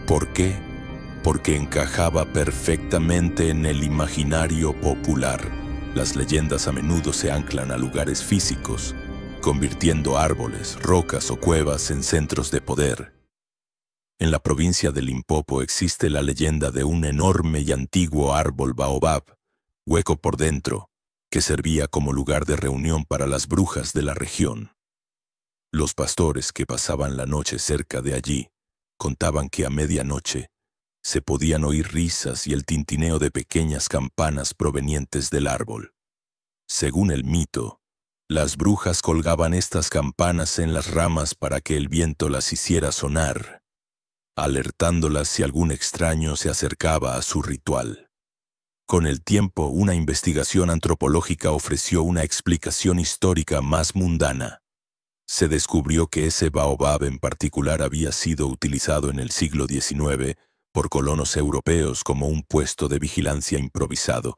¿Por qué? Porque encajaba perfectamente en el imaginario popular. Las leyendas a menudo se anclan a lugares físicos, convirtiendo árboles, rocas o cuevas en centros de poder. En la provincia de Limpopo existe la leyenda de un enorme y antiguo árbol baobab, hueco por dentro, que servía como lugar de reunión para las brujas de la región. Los pastores que pasaban la noche cerca de allí contaban que a medianoche se podían oír risas y el tintineo de pequeñas campanas provenientes del árbol. Según el mito, las brujas colgaban estas campanas en las ramas para que el viento las hiciera sonar, alertándolas si algún extraño se acercaba a su ritual. Con el tiempo, una investigación antropológica ofreció una explicación histórica más mundana. Se descubrió que ese baobab en particular había sido utilizado en el siglo XIX por colonos europeos como un puesto de vigilancia improvisado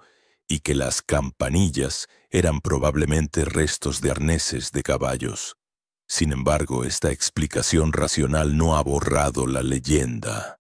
y que las campanillas eran probablemente restos de arneses de caballos. Sin embargo, esta explicación racional no ha borrado la leyenda.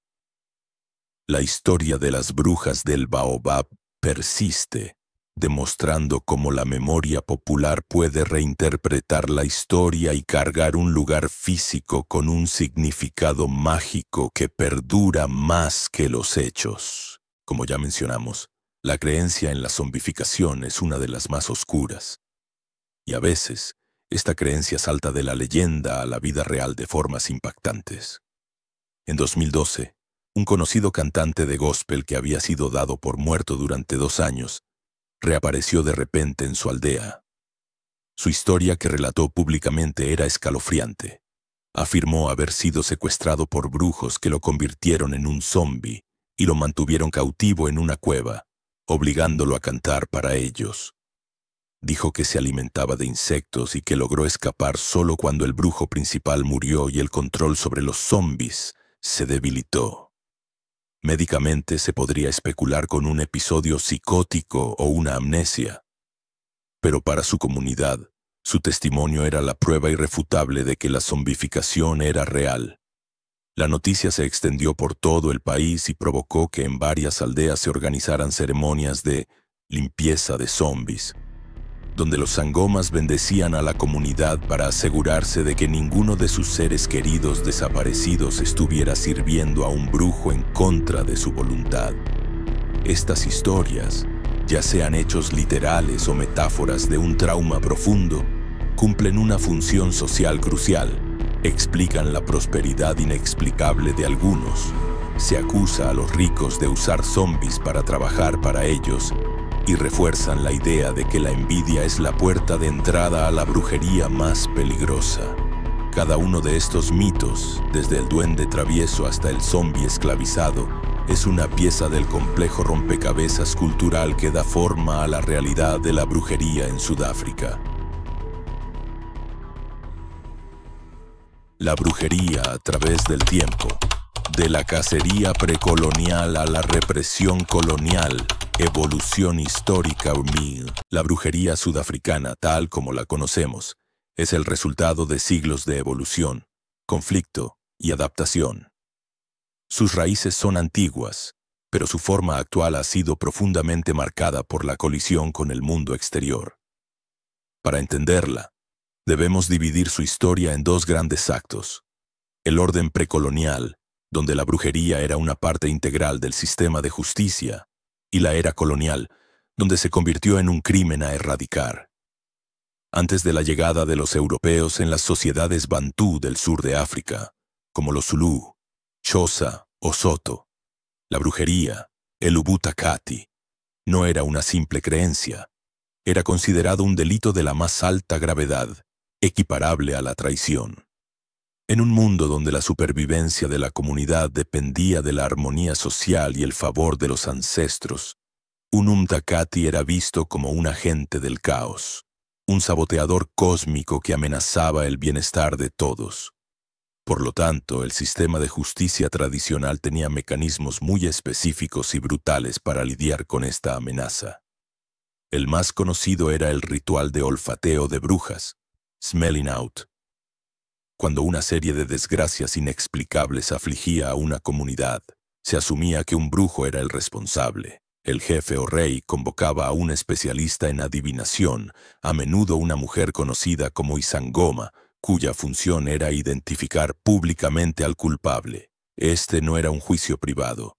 La historia de las brujas del baobab persiste, demostrando cómo la memoria popular puede reinterpretar la historia y cargar un lugar físico con un significado mágico que perdura más que los hechos. Como ya mencionamos, la creencia en la zombificación es una de las más oscuras. Y a veces, esta creencia salta de la leyenda a la vida real de formas impactantes. En 2012, un conocido cantante de gospel que había sido dado por muerto durante 2 años, reapareció de repente en su aldea. Su historia que relató públicamente era escalofriante. Afirmó haber sido secuestrado por brujos que lo convirtieron en un zombi y lo mantuvieron cautivo en una cueva, obligándolo a cantar para ellos. Dijo que se alimentaba de insectos y que logró escapar solo cuando el brujo principal murió y el control sobre los zombis se debilitó. Médicamente se podría especular con un episodio psicótico o una amnesia. Pero para su comunidad, su testimonio era la prueba irrefutable de que la zombificación era real. La noticia se extendió por todo el país y provocó que en varias aldeas se organizaran ceremonias de limpieza de zombis, donde los sangomas bendecían a la comunidad para asegurarse de que ninguno de sus seres queridos desaparecidos estuviera sirviendo a un brujo en contra de su voluntad. Estas historias, ya sean hechos literales o metáforas de un trauma profundo, cumplen una función social crucial, explican la prosperidad inexplicable de algunos, se acusa a los ricos de usar zombis para trabajar para ellos, y refuerzan la idea de que la envidia es la puerta de entrada a la brujería más peligrosa. Cada uno de estos mitos, desde el duende travieso hasta el zombi esclavizado, es una pieza del complejo rompecabezas cultural que da forma a la realidad de la brujería en Sudáfrica. La brujería a través del tiempo. De la cacería precolonial a la represión colonial, evolución histórica humilde. La brujería sudafricana, tal como la conocemos, es el resultado de siglos de evolución, conflicto y adaptación. Sus raíces son antiguas, pero su forma actual ha sido profundamente marcada por la colisión con el mundo exterior. Para entenderla, debemos dividir su historia en 2 grandes actos: el orden precolonial, donde la brujería era una parte integral del sistema de justicia, y la era colonial, donde se convirtió en un crimen a erradicar. Antes de la llegada de los europeos en las sociedades bantú del sur de África, como los Zulú, Xhosa o Soto, la brujería, el Ubutakati, no era una simple creencia, era considerado un delito de la más alta gravedad, equiparable a la traición. En un mundo donde la supervivencia de la comunidad dependía de la armonía social y el favor de los ancestros, un Umtakati era visto como un agente del caos, un saboteador cósmico que amenazaba el bienestar de todos. Por lo tanto, el sistema de justicia tradicional tenía mecanismos muy específicos y brutales para lidiar con esta amenaza. El más conocido era el ritual de olfateo de brujas, Smelling Out. Cuando una serie de desgracias inexplicables afligía a una comunidad, se asumía que un brujo era el responsable. El jefe o rey convocaba a un especialista en adivinación, a menudo una mujer conocida como Isangoma, cuya función era identificar públicamente al culpable. Este no era un juicio privado.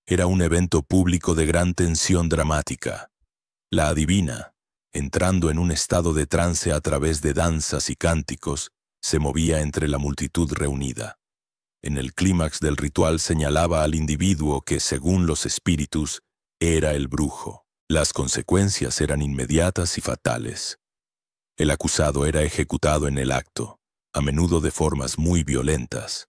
Era un evento público de gran tensión dramática. La adivina, entrando en un estado de trance a través de danzas y cánticos, se movía entre la multitud reunida. En el clímax del ritual señalaba al individuo que, según los espíritus, era el brujo. Las consecuencias eran inmediatas y fatales. El acusado era ejecutado en el acto, a menudo de formas muy violentas.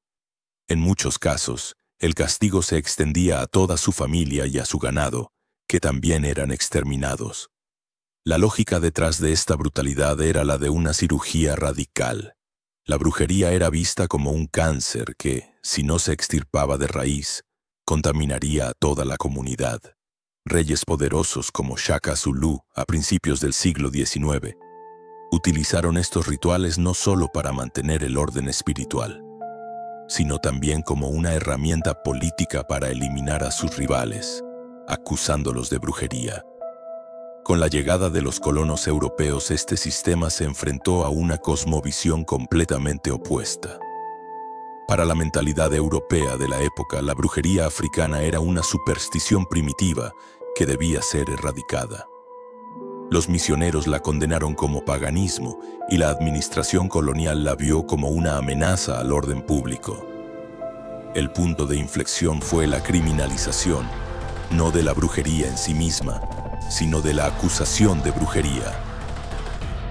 En muchos casos, el castigo se extendía a toda su familia y a su ganado, que también eran exterminados. La lógica detrás de esta brutalidad era la de una cirugía radical. La brujería era vista como un cáncer que, si no se extirpaba de raíz, contaminaría a toda la comunidad. Reyes poderosos como Shaka Zulu, a principios del siglo XIX, utilizaron estos rituales no solo para mantener el orden espiritual, sino también como una herramienta política para eliminar a sus rivales, acusándolos de brujería. Con la llegada de los colonos europeos, este sistema se enfrentó a una cosmovisión completamente opuesta. Para la mentalidad europea de la época, la brujería africana era una superstición primitiva que debía ser erradicada. Los misioneros la condenaron como paganismo y la administración colonial la vio como una amenaza al orden público. El punto de inflexión fue la criminalización, no de la brujería en sí misma, sino de la acusación de brujería.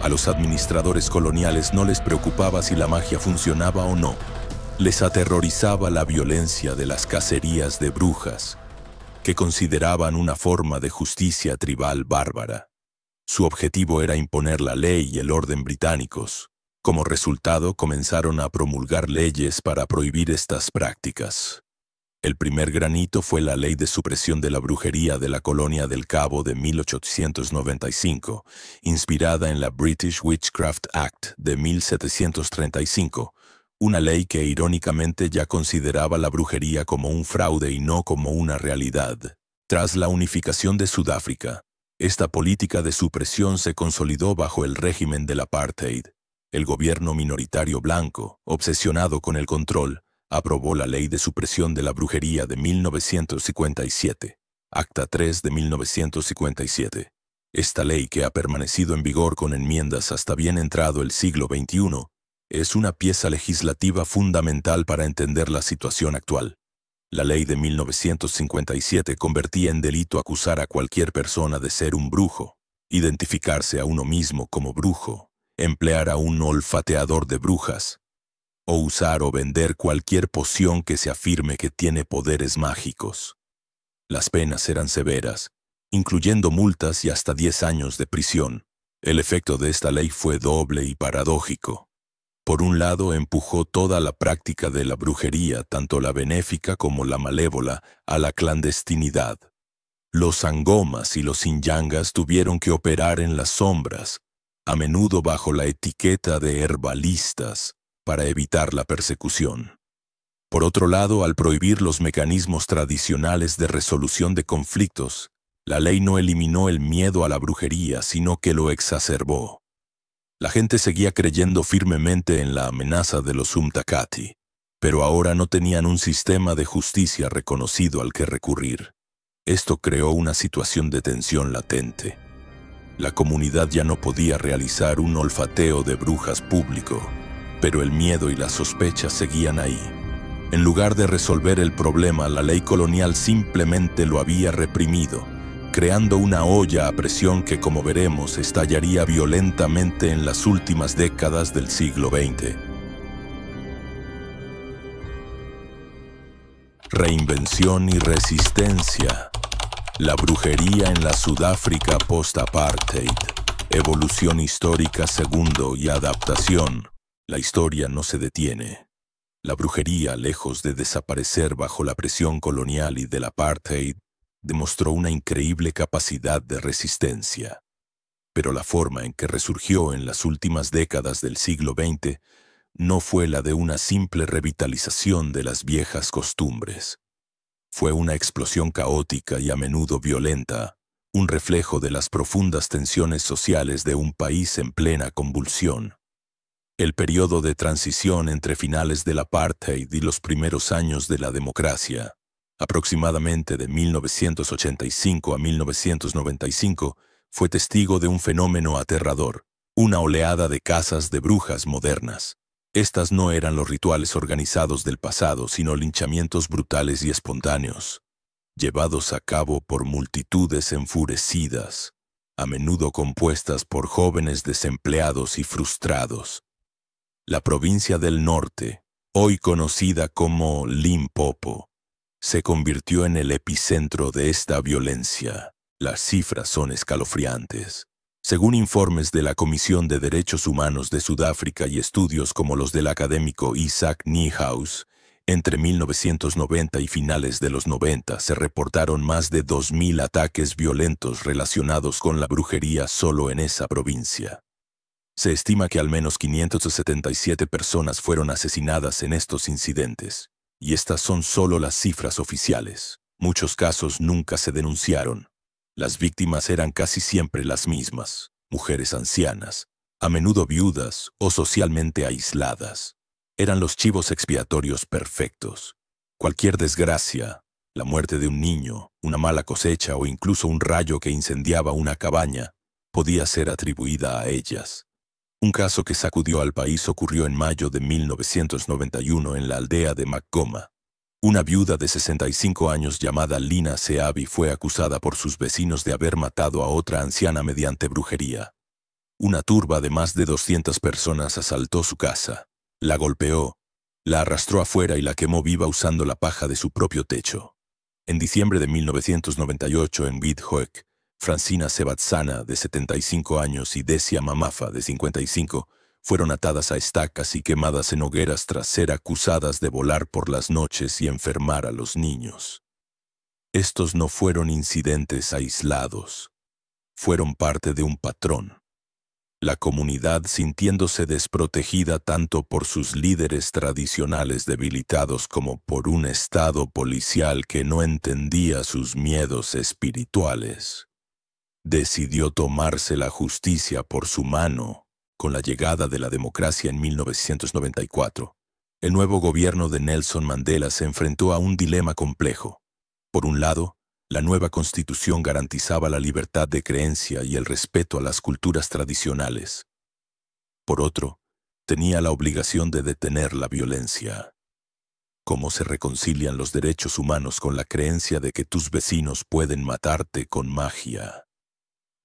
A los administradores coloniales no les preocupaba si la magia funcionaba o no. Les aterrorizaba la violencia de las cacerías de brujas, que consideraban una forma de justicia tribal bárbara. Su objetivo era imponer la ley y el orden británicos. Como resultado, comenzaron a promulgar leyes para prohibir estas prácticas. El primer granito fue la Ley de Supresión de la Brujería de la Colonia del Cabo de 1895, inspirada en la British Witchcraft Act de 1735, una ley que irónicamente ya consideraba la brujería como un fraude y no como una realidad. Tras la unificación de Sudáfrica, esta política de supresión se consolidó bajo el régimen del apartheid. El gobierno minoritario blanco, obsesionado con el control, aprobó la Ley de Supresión de la Brujería de 1957, Acta 3 de 1957. Esta ley, que ha permanecido en vigor con enmiendas hasta bien entrado el siglo XXI, es una pieza legislativa fundamental para entender la situación actual. La ley de 1957 convertía en delito acusar a cualquier persona de ser un brujo, identificarse a uno mismo como brujo, emplear a un olfateador de brujas, o usar o vender cualquier poción que se afirme que tiene poderes mágicos. Las penas eran severas, incluyendo multas y hasta 10 años de prisión. El efecto de esta ley fue doble y paradójico. Por un lado, empujó toda la práctica de la brujería, tanto la benéfica como la malévola, a la clandestinidad. Los sangomas y los inyangas tuvieron que operar en las sombras, a menudo bajo la etiqueta de herbalistas, para evitar la persecución. Por otro lado, al prohibir los mecanismos tradicionales de resolución de conflictos, la ley no eliminó el miedo a la brujería, sino que lo exacerbó. La gente seguía creyendo firmemente en la amenaza de los Umtakati, pero ahora no tenían un sistema de justicia reconocido al que recurrir. Esto creó una situación de tensión latente. La comunidad ya no podía realizar un olfateo de brujas público, pero el miedo y la sospecha seguían ahí. En lugar de resolver el problema, la ley colonial simplemente lo había reprimido, creando una olla a presión que, como veremos, estallaría violentamente en las últimas décadas del siglo XX. Reinvención y resistencia. La brujería en la Sudáfrica post-apartheid. Evolución histórica segundo y adaptación. La historia no se detiene. La brujería, lejos de desaparecer bajo la presión colonial y del apartheid, demostró una increíble capacidad de resistencia. Pero la forma en que resurgió en las últimas décadas del siglo XX no fue la de una simple revitalización de las viejas costumbres. Fue una explosión caótica y a menudo violenta, un reflejo de las profundas tensiones sociales de un país en plena convulsión. El periodo de transición entre finales del apartheid y los primeros años de la democracia, aproximadamente de 1985 a 1995, fue testigo de un fenómeno aterrador, una oleada de cazas de brujas modernas. Estas no eran los rituales organizados del pasado, sino linchamientos brutales y espontáneos, llevados a cabo por multitudes enfurecidas, a menudo compuestas por jóvenes desempleados y frustrados. La provincia del norte, hoy conocida como Limpopo, se convirtió en el epicentro de esta violencia. Las cifras son escalofriantes. Según informes de la Comisión de Derechos Humanos de Sudáfrica y estudios como los del académico Isaac Niehaus, entre 1990 y finales de los 90 se reportaron más de 2.000 ataques violentos relacionados con la brujería solo en esa provincia. Se estima que al menos 577 personas fueron asesinadas en estos incidentes, y estas son solo las cifras oficiales. Muchos casos nunca se denunciaron. Las víctimas eran casi siempre las mismas, mujeres ancianas, a menudo viudas o socialmente aisladas. Eran los chivos expiatorios perfectos. Cualquier desgracia, la muerte de un niño, una mala cosecha o incluso un rayo que incendiaba una cabaña, podía ser atribuida a ellas. Un caso que sacudió al país ocurrió en mayo de 1991 en la aldea de Makgoma. Una viuda de 65 años llamada Lina Seabi fue acusada por sus vecinos de haber matado a otra anciana mediante brujería. Una turba de más de 200 personas asaltó su casa, la golpeó, la arrastró afuera y la quemó viva usando la paja de su propio techo. En diciembre de 1998 en Windhoek, Francina Sebatsana, de 75 años, y Desia Mamafa, de 55, fueron atadas a estacas y quemadas en hogueras tras ser acusadas de volar por las noches y enfermar a los niños. Estos no fueron incidentes aislados, fueron parte de un patrón. La comunidad, sintiéndose desprotegida tanto por sus líderes tradicionales debilitados como por un estado policial que no entendía sus miedos espirituales, decidió tomarse la justicia por su mano. Con la llegada de la democracia en 1994, el nuevo gobierno de Nelson Mandela se enfrentó a un dilema complejo. Por un lado, la nueva constitución garantizaba la libertad de creencia y el respeto a las culturas tradicionales. Por otro, tenía la obligación de detener la violencia. ¿Cómo se reconcilian los derechos humanos con la creencia de que tus vecinos pueden matarte con magia?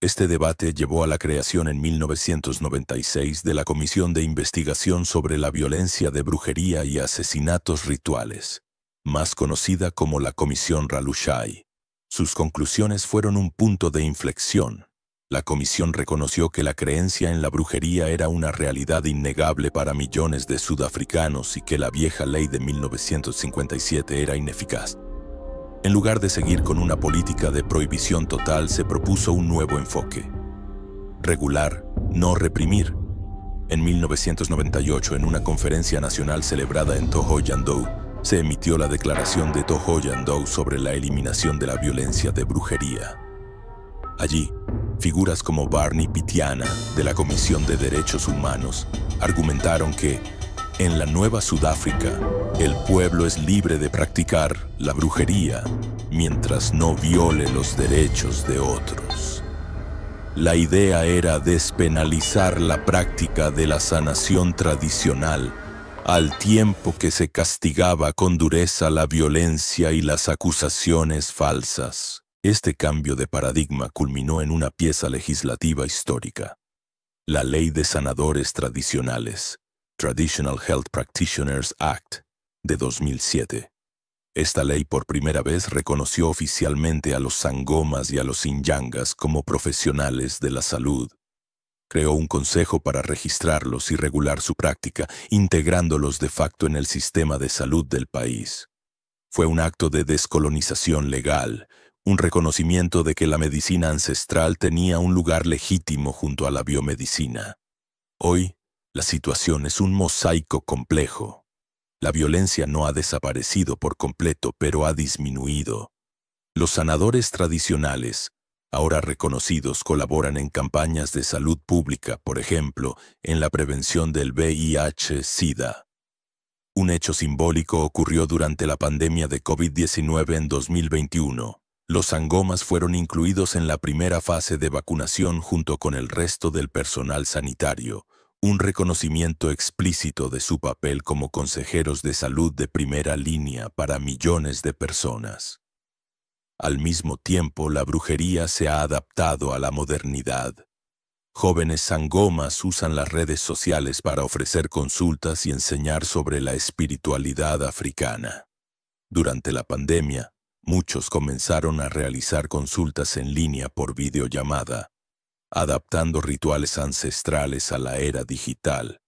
Este debate llevó a la creación en 1996 de la Comisión de Investigación sobre la Violencia de Brujería y Asesinatos Rituales, más conocida como la Comisión Ralushai. Sus conclusiones fueron un punto de inflexión. La comisión reconoció que la creencia en la brujería era una realidad innegable para millones de sudafricanos y que la vieja ley de 1957 era ineficaz. En lugar de seguir con una política de prohibición total, se propuso un nuevo enfoque. Regular, no reprimir. En 1998, en una conferencia nacional celebrada en Thohoyandou, se emitió la Declaración de Thohoyandou sobre la eliminación de la violencia de brujería. Allí, figuras como Barney Pityana, de la Comisión de Derechos Humanos, argumentaron que, en la Nueva Sudáfrica, el pueblo es libre de practicar la brujería mientras no viole los derechos de otros. La idea era despenalizar la práctica de la sanación tradicional, al tiempo que se castigaba con dureza la violencia y las acusaciones falsas. Este cambio de paradigma culminó en una pieza legislativa histórica, la Ley de Sanadores Tradicionales, Traditional Health Practitioners Act, de 2007. Esta ley por primera vez reconoció oficialmente a los sangomas y a los inyangas como profesionales de la salud. Creó un consejo para registrarlos y regular su práctica, integrándolos de facto en el sistema de salud del país. Fue un acto de descolonización legal, un reconocimiento de que la medicina ancestral tenía un lugar legítimo junto a la biomedicina. Hoy, la situación es un mosaico complejo. La violencia no ha desaparecido por completo, pero ha disminuido. Los sanadores tradicionales, ahora reconocidos, colaboran en campañas de salud pública, por ejemplo, en la prevención del VIH-Sida. Un hecho simbólico ocurrió durante la pandemia de COVID-19 en 2021. Los sangomas fueron incluidos en la primera fase de vacunación junto con el resto del personal sanitario, un reconocimiento explícito de su papel como consejeros de salud de primera línea para millones de personas. Al mismo tiempo, la brujería se ha adaptado a la modernidad. Jóvenes sangomas usan las redes sociales para ofrecer consultas y enseñar sobre la espiritualidad africana. Durante la pandemia, muchos comenzaron a realizar consultas en línea por videollamada, adaptando rituales ancestrales a la era digital.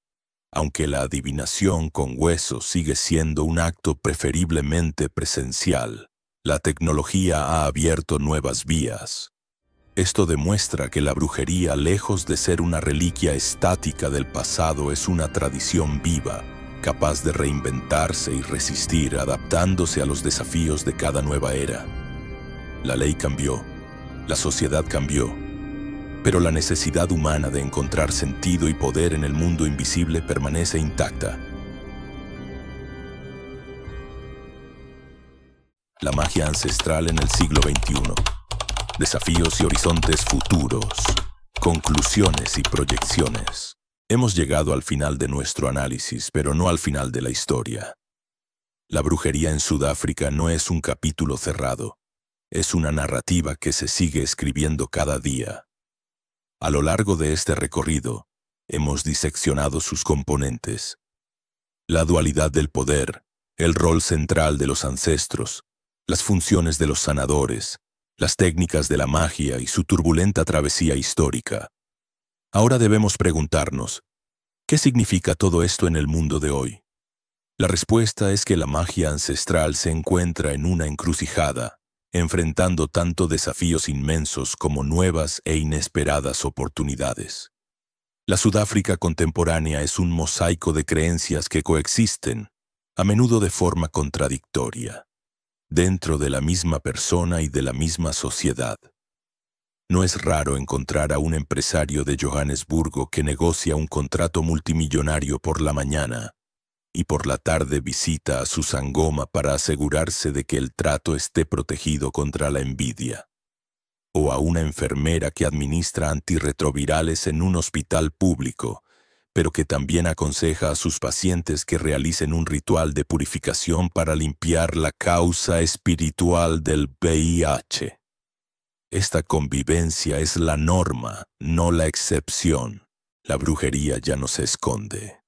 Aunque la adivinación con huesos sigue siendo un acto preferiblemente presencial, la tecnología ha abierto nuevas vías. Esto demuestra que la brujería, lejos de ser una reliquia estática del pasado, es una tradición viva, capaz de reinventarse y resistir, adaptándose a los desafíos de cada nueva era. La ley cambió, la sociedad cambió, pero la necesidad humana de encontrar sentido y poder en el mundo invisible permanece intacta. La magia ancestral en el siglo XXI. Desafíos y horizontes futuros. Conclusiones y proyecciones. Hemos llegado al final de nuestro análisis, pero no al final de la historia. La brujería en Sudáfrica no es un capítulo cerrado. Es una narrativa que se sigue escribiendo cada día. A lo largo de este recorrido, hemos diseccionado sus componentes. La dualidad del poder, el rol central de los ancestros, las funciones de los sanadores, las técnicas de la magia y su turbulenta travesía histórica. Ahora debemos preguntarnos, ¿qué significa todo esto en el mundo de hoy? La respuesta es que la magia ancestral se encuentra en una encrucijada, enfrentando tanto desafíos inmensos como nuevas e inesperadas oportunidades. La Sudáfrica contemporánea es un mosaico de creencias que coexisten, a menudo de forma contradictoria, dentro de la misma persona y de la misma sociedad. No es raro encontrar a un empresario de Johannesburgo que negocia un contrato multimillonario por la mañana y por la tarde visita a su sangoma para asegurarse de que el trato esté protegido contra la envidia. O a una enfermera que administra antirretrovirales en un hospital público, pero que también aconseja a sus pacientes que realicen un ritual de purificación para limpiar la causa espiritual del VIH. Esta convivencia es la norma, no la excepción. La brujería ya no se esconde.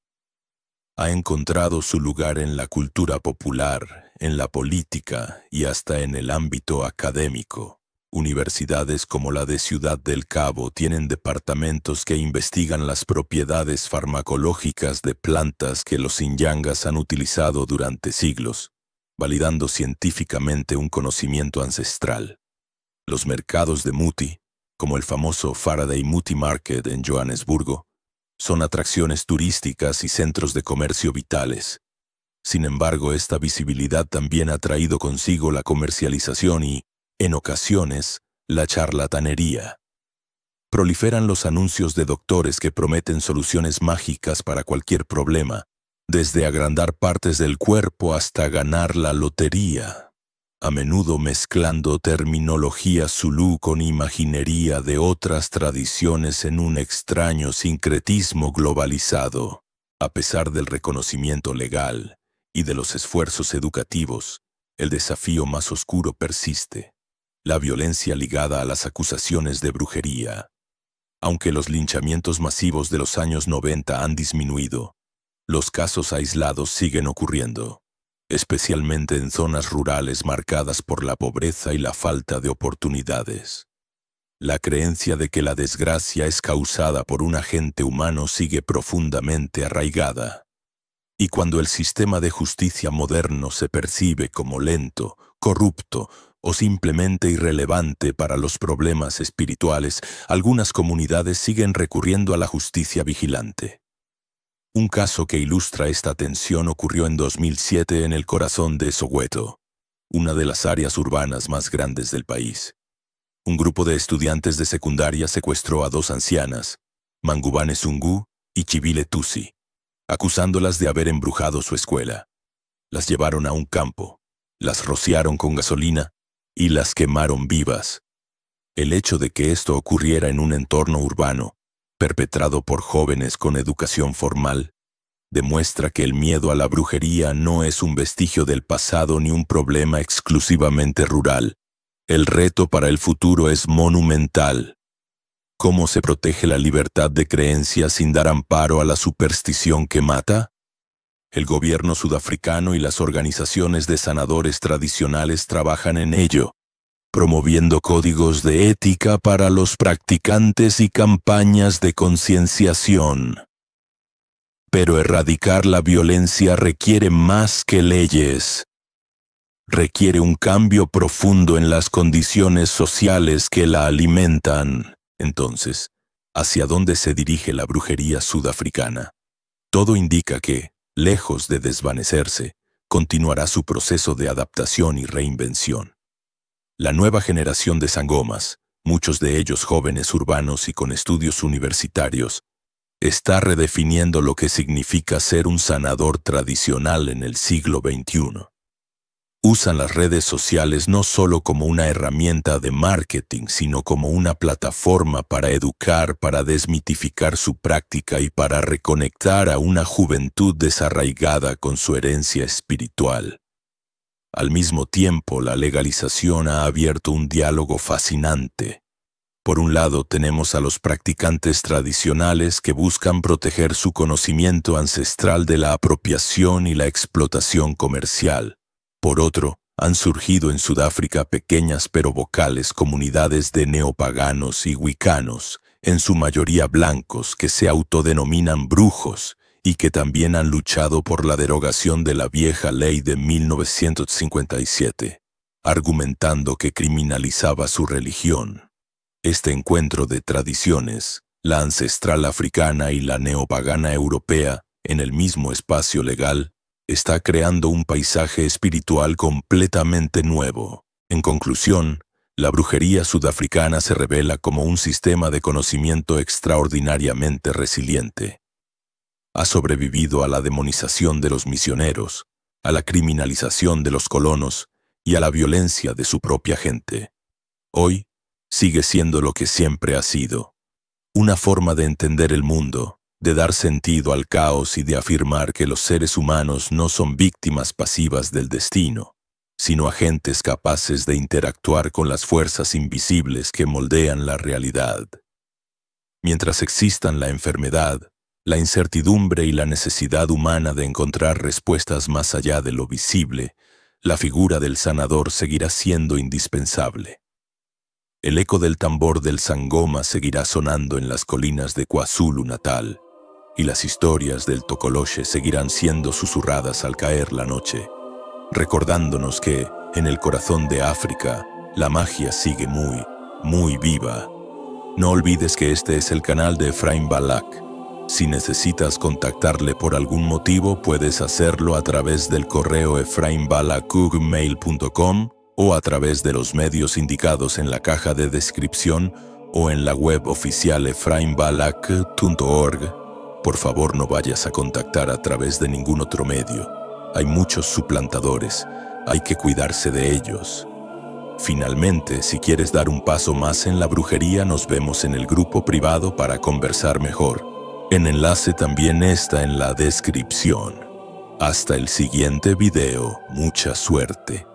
Ha encontrado su lugar en la cultura popular, en la política y hasta en el ámbito académico. Universidades como la de Ciudad del Cabo tienen departamentos que investigan las propiedades farmacológicas de plantas que los inyangas han utilizado durante siglos, validando científicamente un conocimiento ancestral. Los mercados de Muti, como el famoso Faraday Muti Market en Johannesburgo, son atracciones turísticas y centros de comercio vitales. Sin embargo, esta visibilidad también ha traído consigo la comercialización y, en ocasiones, la charlatanería. Proliferan los anuncios de doctores que prometen soluciones mágicas para cualquier problema, desde agrandar partes del cuerpo hasta ganar la lotería, a menudo mezclando terminología zulú con imaginería de otras tradiciones en un extraño sincretismo globalizado. A pesar del reconocimiento legal y de los esfuerzos educativos, el desafío más oscuro persiste: la violencia ligada a las acusaciones de brujería. Aunque los linchamientos masivos de los años 90 han disminuido, los casos aislados siguen ocurriendo. especialmente en zonas rurales marcadas por la pobreza y la falta de oportunidades. La creencia de que la desgracia es causada por un agente humano sigue profundamente arraigada. Y cuando el sistema de justicia moderno se percibe como lento, corrupto o simplemente irrelevante para los problemas espirituales, algunas comunidades siguen recurriendo a la justicia vigilante. Un caso que ilustra esta tensión ocurrió en 2007 en el corazón de Soweto, una de las áreas urbanas más grandes del país. Un grupo de estudiantes de secundaria secuestró a 2 ancianas, Mangubane Sungu y Chibile Tusi, acusándolas de haber embrujado su escuela. Las llevaron a un campo, las rociaron con gasolina y las quemaron vivas. El hecho de que esto ocurriera en un entorno urbano, perpetrado por jóvenes con educación formal, demuestra que el miedo a la brujería no es un vestigio del pasado ni un problema exclusivamente rural. El reto para el futuro es monumental. ¿Cómo se protege la libertad de creencia sin dar amparo a la superstición que mata? El gobierno sudafricano y las organizaciones de sanadores tradicionales trabajan en ello, promoviendo códigos de ética para los practicantes y campañas de concienciación. Pero erradicar la violencia requiere más que leyes. Requiere un cambio profundo en las condiciones sociales que la alimentan. Entonces, ¿hacia dónde se dirige la brujería sudafricana? Todo indica que, lejos de desvanecerse, continuará su proceso de adaptación y reinvención. La nueva generación de sangomas, muchos de ellos jóvenes urbanos y con estudios universitarios, está redefiniendo lo que significa ser un sanador tradicional en el siglo XXI. Usan las redes sociales no solo como una herramienta de marketing, sino como una plataforma para educar, para desmitificar su práctica y para reconectar a una juventud desarraigada con su herencia espiritual. Al mismo tiempo, la legalización ha abierto un diálogo fascinante. Por un lado, tenemos a los practicantes tradicionales que buscan proteger su conocimiento ancestral de la apropiación y la explotación comercial. Por otro, han surgido en Sudáfrica pequeñas pero vocales comunidades de neopaganos y wicanos, en su mayoría blancos, que se autodenominan brujos y que también han luchado por la derogación de la vieja ley de 1957, argumentando que criminalizaba su religión. Este encuentro de tradiciones, la ancestral africana y la neopagana europea, en el mismo espacio legal, está creando un paisaje espiritual completamente nuevo. En conclusión, la brujería sudafricana se revela como un sistema de conocimiento extraordinariamente resiliente. Ha sobrevivido a la demonización de los misioneros, a la criminalización de los colonos y a la violencia de su propia gente. Hoy, sigue siendo lo que siempre ha sido, una forma de entender el mundo, de dar sentido al caos y de afirmar que los seres humanos no son víctimas pasivas del destino, sino agentes capaces de interactuar con las fuerzas invisibles que moldean la realidad. Mientras existan la enfermedad, la incertidumbre y la necesidad humana de encontrar respuestas más allá de lo visible, la figura del sanador seguirá siendo indispensable. El eco del tambor del sangoma seguirá sonando en las colinas de KwaZulu-Natal, y las historias del Tokoloche seguirán siendo susurradas al caer la noche, recordándonos que, en el corazón de África, la magia sigue muy, muy viva. No olvides que este es el canal de Ephraim Balak. Si necesitas contactarle por algún motivo, puedes hacerlo a través del correo ephraimbalak@gmail.com o a través de los medios indicados en la caja de descripción o en la web oficial ephraimbalak.org. Por favor, no vayas a contactar a través de ningún otro medio. Hay muchos suplantadores, hay que cuidarse de ellos. Finalmente, si quieres dar un paso más en la brujería, nos vemos en el grupo privado para conversar mejor. El enlace también está en la descripción. Hasta el siguiente video, mucha suerte.